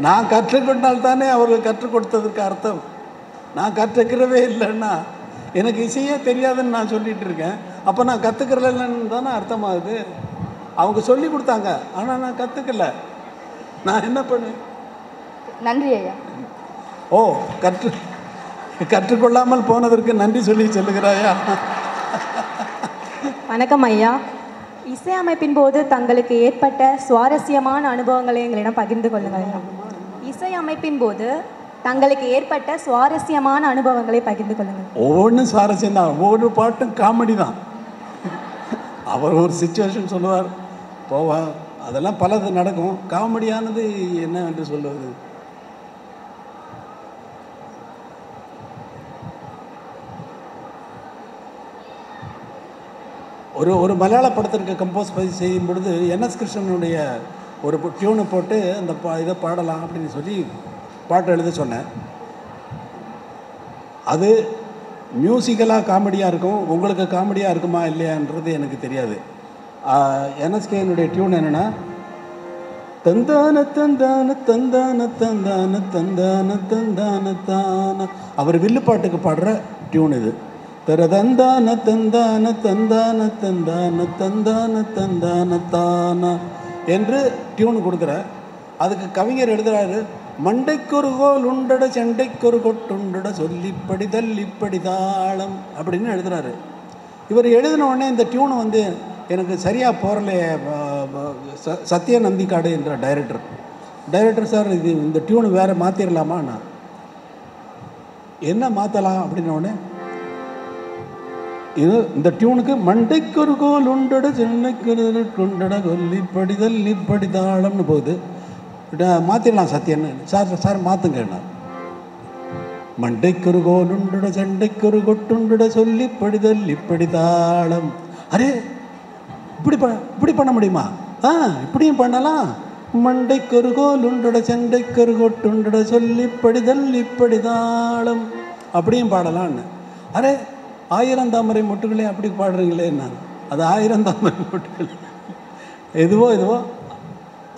நான் கற்றுக்கொண்டால் தானே அவர்கள் கற்றுக் கொடுத்ததற்கு அர்த்தம். நான் கற்றுக்கிறவே இல்லைன்னா எனக்கு இசையே தெரியாதுன்னு நான் சொல்லிகிட்டு இருக்கேன். அப்போ நான் கற்றுக்கிறலன்னு தானே அர்த்தமாகுது. அவங்க சொல்லி கொடுத்தாங்க, ஆனால் நான் கற்றுக்கல. நான் என்ன பண்ணுவேன்? நன்றி ஐயா. ஓ, கற்றுக்கொள்ளாமல் போனதற்கு நன்றி சொல்லி சொல்லுகிறாயா? வணக்கம் ஐயா. இசையமைப்பின் போது தங்களுக்கு ஏற்பட்ட சுவாரஸ்யமான அனுபவங்களை எங்களிடம் பகிர்ந்து கொள்ளுங்கள் ஐயா. இசையமைப்பின் போது தங்களுக்கு ஏற்பட்ட சுவாரஸ்யமான அனுபவங்களை பகிர்ந்து கொள்ளுங்கள். ஒவ்வொன்றும் சுவாரஸ்யம் தான், ஒவ்வொரு பாட்டும் காமெடி தான். அவர் ஒரு சிச்சுவேஷன் சொல்லுவார், போவார், அதெல்லாம் பலது நடக்கும். காமெடியானது என்ன என்று சொல்லுவது? ஒரு மலையாள படத்திற்கு கம்போஸ் செய்யும் பொழுது என்எஸ் கிருஷ்ணனுடைய ஒரு டியூனை போட்டு அந்த இதை பாடலாம் அப்படின்னு சொல்லி பாட்டு எழுத சொன்னேன். அது மியூசிக்கலாக காமெடியாக இருக்கும், உங்களுக்கு காமெடியாக இருக்குமா இல்லையான்றது எனக்கு தெரியாது. என்எஸ்கேனுடைய டியூன் என்னென்னா, தந்தான தந்தான தந்தான தந்தான தந்தான தந்தான தான, அவர் வில்லுப்பாட்டுக்கு பாடுற டியூன் இது. தரதந்தான தந்தான தந்தான தந்தான தந்தான தந்தான தான என்று டியூன் கொடுக்குற. அதுக்கு கவிஞர் எழுதுகிறாரு, மண்டைக்கொரு கோல் உண்டட சண்டைக்கொரு கொட்டுண்டட சொல்லிப்படி தள்ளிப்படி தாளம் அப்படின்னு எழுதுகிறாரு. இவர் எழுதின உடனே இந்த டியூன் வந்து எனக்கு சரியாக போகிறலையே. சத்ய நந்திக்காடு என்ற டைரக்டர் சார், இது இந்த டியூனு வேறு மாற்றிடலாமா? நான் என்ன மாற்றலாம் அப்படின்ன உடனே, இது இந்த டியூனுக்கு மண்டைக்கொரு கோல் உண்டட சென்னைக்கொரு கொண்டட கொல்லிப்படி தள்ளிப்படி தாளம்னு போகுது, மாற்றிடலாம் சத்யன்னு. சார் மாற்றுங்க. மண்டைக்கொரு கோல் உண்டட சண்டைக்கொரு கொட்டுண்டட சொல்லிப்படி தள்ளிப்படி தாளம். அரே, இப்படி பண்ண முடியுமா? இப்படியும் பண்ணலாம். மண்டைக்கொரு கோல் உண்டட சண்டைக்கொரு கொட்டுண்டட சொல்லிப்படி தள்ளிப்படி தாளம் அப்படியும் பாடலான்னு. அரே, 1000 தாமரை மொட்டுகளே அப்படி பாடுறீங்களே. நான் அது 1000 தாமரை மொட்டுகள், எதுவோ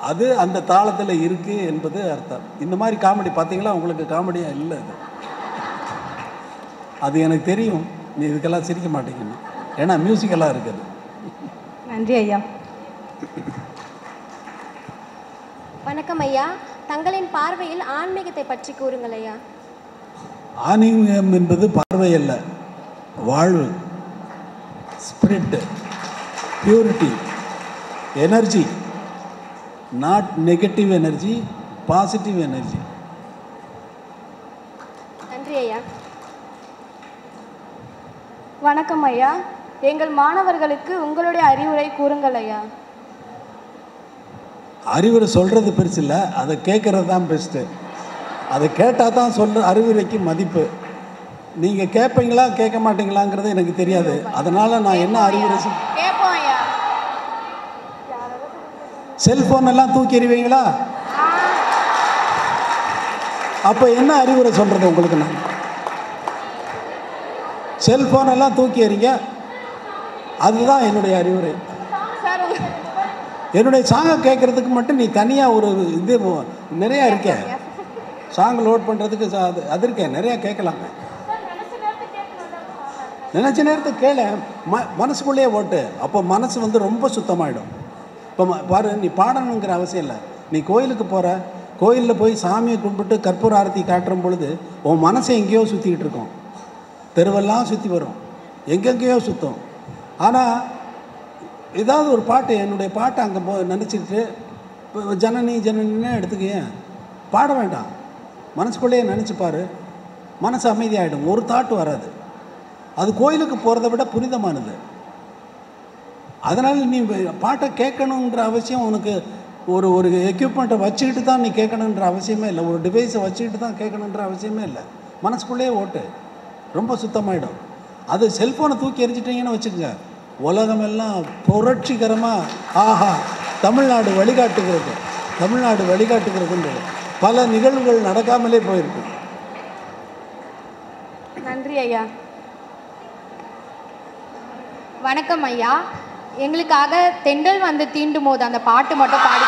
அது அந்த தாளத்தில் இருக்குது என்பது அர்த்தம். இந்த மாதிரி காமெடி பார்த்தீங்களா? உங்களுக்கு காமெடியாக இல்லை அது எனக்கு தெரியும். நீ இதுக்கெல்லாம் சிரிக்க மாட்டேங்கன்னு, ஏன்னா மியூசிக்கலாக இருக்குது. நன்றி ஐயா. வணக்கம் ஐயா. தங்களின் பார்வையில் ஆன்மீகத்தை பற்றி கூறுங்கள் ஐயா. ஆன்மீகம் என்பது பார்வை அல்ல, வாழ்வு, spirit, purity, energy. Not negative energy, positive energy. நன்றி ஐயா. வணக்கம் ஐயா. எங்கள் மாணவர்களுக்கு உங்களுடைய அறிவுரை கூறுங்கள் ஐயா. அறிவுரை சொல்கிறது பெருசு இல்லை, அதை கேட்குறது தான் பெஸ்ட்டு. அதை கேட்டால் தான் அறிவுரைக்கு மதிப்பு. நீங்கள் கேட்பீங்களா கேட்க மாட்டீங்களாங்கிறது எனக்கு தெரியாது. அதனால் நான் என்ன அறிவுரை கேட்போம் ஐயா. செல்ஃபோன் எல்லாம் தூக்கி எறிவீங்களா? அப்போ என்ன அறிவுரை சொல்கிறது உங்களுக்கு? நான் செல்ஃபோன் எல்லாம் தூக்கி எறிங்க, அதுதான் என்னுடைய அறிவுரை. என்னுடைய சாங்கை கேட்குறதுக்கு மட்டும் நீ தனியாக ஒரு இது நிறையா இருக்கேன், சாங் லோட் பண்ணுறதுக்கு அது இருக்கேன், நிறையா கேட்கலாங்க. நினச்ச நேரத்துக்கு கேள, மனசுக்குள்ளேயே ஓட்டு. அப்போ மனசு வந்து ரொம்ப சுத்தமாகிடும். இப்போ பாரு, நீ பாடணுங்கிற அவசியம் இல்லை. நீ கோயிலுக்கு போகிற, கோயிலில் போய் சாமியை கும்பிட்டு கற்பூர ஆரத்தி காட்டுற பொழுது உன் மனசை எங்கேயோ சுற்றிக்கிட்டு இருக்கோம், தெருவெல்லாம் சுற்றி வரும், எங்கெங்கேயோ சுற்றும். ஆனால் ஏதாவது ஒரு பாட்டு, என்னுடைய பாட்டை அங்கே நினச்சிக்கிட்டு இப்போ ஜனனி ஜனனின்னு எடுத்துக்க, பாட வேண்டாம், மனசுக்குள்ளேயே நினச்சிப்பார், மனசு அமைதியாகிடும், ஒரு தாட்டு வராது. அது கோயிலுக்கு போகிறத விட புனிதமானது. அதனால் நீ பாட்டை கேட்கணுன்ற அவசியம் உனக்கு ஒரு எக்யூப்மெண்ட்டை வச்சுக்கிட்டு தான் நீ கேட்கணுன்ற அவசியமே இல்லை, ஒரு டிவைஸை வச்சுக்கிட்டு தான் கேட்கணுன்ற அவசியமே இல்லை. மனசுக்குள்ளேயே ஓட்டு, ரொம்ப சுத்தமாகிடும். அது செல்ஃபோனை தூக்கி எரிஞ்சிட்டிங்கன்னு வச்சுக்கோங்க, உலகமெல்லாம் புரட்சிகரமாக ஆஹா தமிழ்நாடு வழிகாட்டுகிறதுன்றது பல நிகழ்வுகள் நடக்காமலே போயிருக்கு. நன்றி ஐயா. வணக்கம் ஐயா. எங்களுக்காக தென்றல் வந்து தீண்டும் போது அந்த பாட்டு மட்டும் பாடி.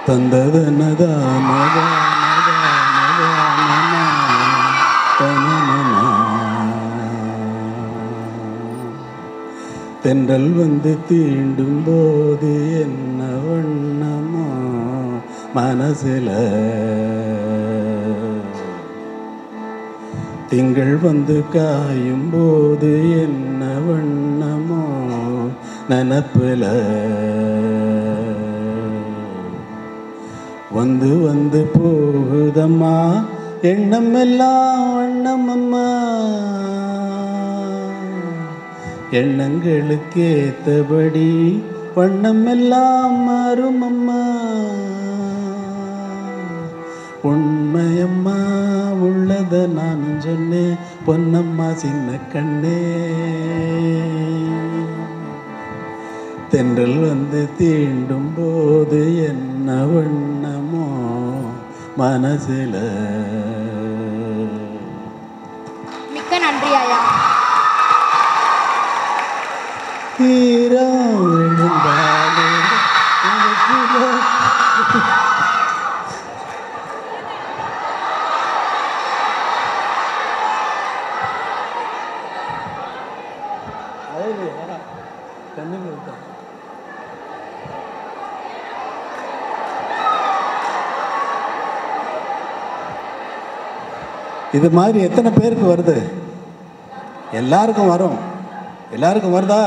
தந்தத நதா நதா தென்றல் வந்து தீண்டும் போது என்ன வண்ணமோ மனசில, திங்கள் வந்து காயும் போது என்ன வண்ணமோ நனப்புல, வந்து வந்து போகுதம்மா எண்ணம் எல்லாம் வண்ணமம்மா, எண்ணங்களுக்கேத்தபடி வண்ணம் எல்லாம் மாறுமம்மா, உண்மையம்மா உள்ளத நான் சொன்னேன் பொன்னம்மா சின்ன கண்ணே, தென்றல் வந்து தீண்டும் போது என்ன வண்ணமோ மனசில. மிக்க நன்றி ஐயா. இது மாதிரி எத்தனை பேருக்கு வருது? எல்லாருக்கும் வரும். எல்லாருக்கும் வருதா?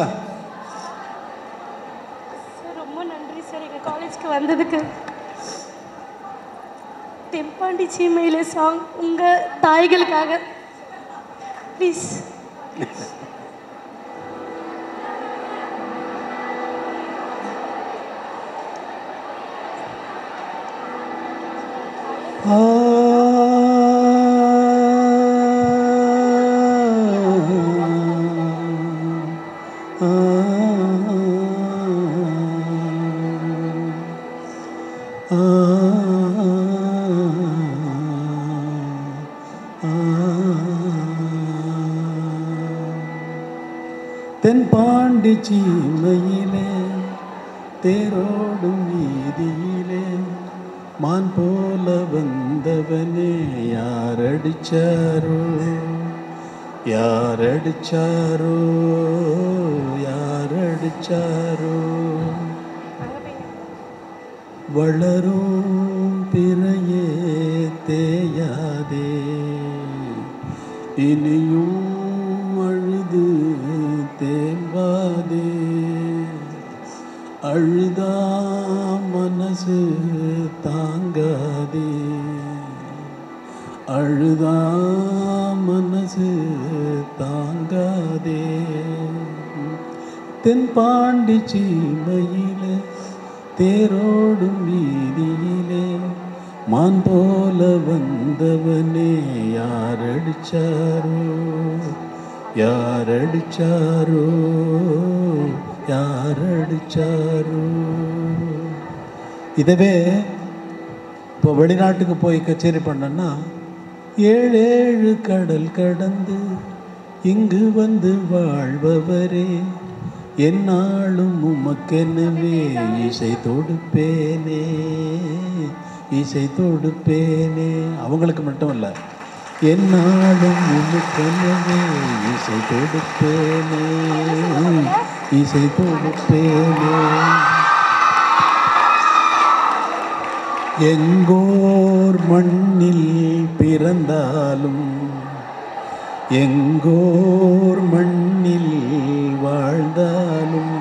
ரொம்ப நன்றி சார் எங்கள் காலேஜ்க்கு வந்ததுக்கு. தெம்பாண்டி சீமையில சாங் உங்கள் தாய்களுக்காக ப்ளீஸ். தென்பாண்டி சீமையிலே தேரோடும் வீதியிலே மான் போல வந்தவனே யாரடிச்சாரோ யாரடிச்சாரோ யாரடிச்சாரோ, வளரும் பிறையே தேயாதே இனியும் அழுது தேம்பாதே, அழுதா மனசு தாங்காதே, அழுதா மனசு தாங்காதே, தென்பாண்டி சீமையிலே தேரோடும் வீதியிலே மான் போல வந்தவனே யாரடிச்சாரோ யாரடிச்சாரோ யாரடிச்சாரோ. இதவே இப்போ வெளிநாட்டுக்கு போய் கச்சேரி பண்ணன்னா 7 கடல் கடந்து இங்கு வந்து வாழ்பவரே என்னாலும் உமக்கெனவே இசை தொடுப்பேனே இசை தொடுப்பேனே. அவங்களுக்கு மட்டும் இல்லை, என்னாலும் உமக்கெனவே இசை தொடுப்பேனே இசை தொடுப்பேனே. எங்கோர் மண்ணில் பிறந்தாலும் எங்கோர் மண்ணில் வாழ்ந்தாலும்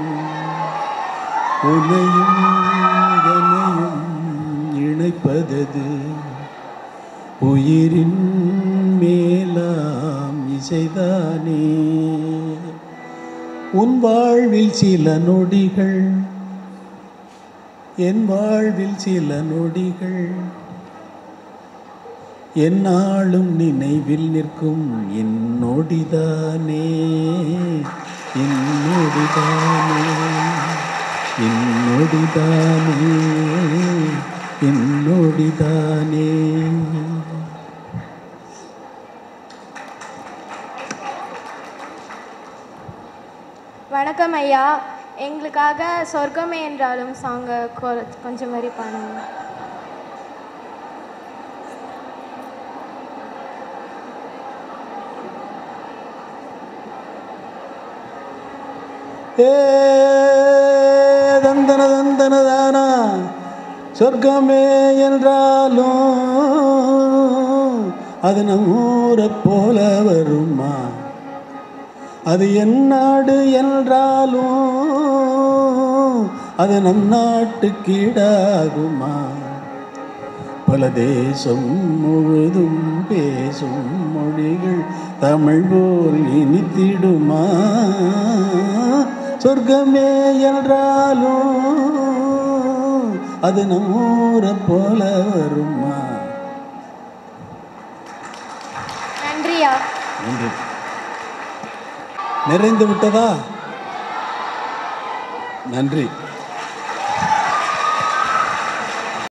உனையும் எனையும் இணைப்பதது உயிரின் மேலாம் இசைதானே. உன் வாழ்வில் சில நொடிகள் என் வாழ்வில் சில நொடிகள் என்னாலும் நினைவில் நிற்கும் என்னொடிதானே என்னொடிதானே என்னொடிதானே என்னொடிதானே. வணக்கம் ஐயா. எங்களுக்காக சொர்க்கமே என்றாலும் சாங்க கொஞ்சம் வரி பாடுங்க. தந்தன தந்தன தானா சொர்க்கமே என்றாலும் அது நம்மூரை போல வருமா? அது என் நாடு என்றாலும் அது நம் நாட்டுக்கீடாகுமா? பல தேசம் முழுதும் பேசும் மொழிகள் தமிழ் போல் இனித்திடுமா? சொர்க்கமே என்றாலும் அது நம்மூரை போல வருமா? நன்றியா. நன்றி. நிறைந்து விட்டதா? நன்றி.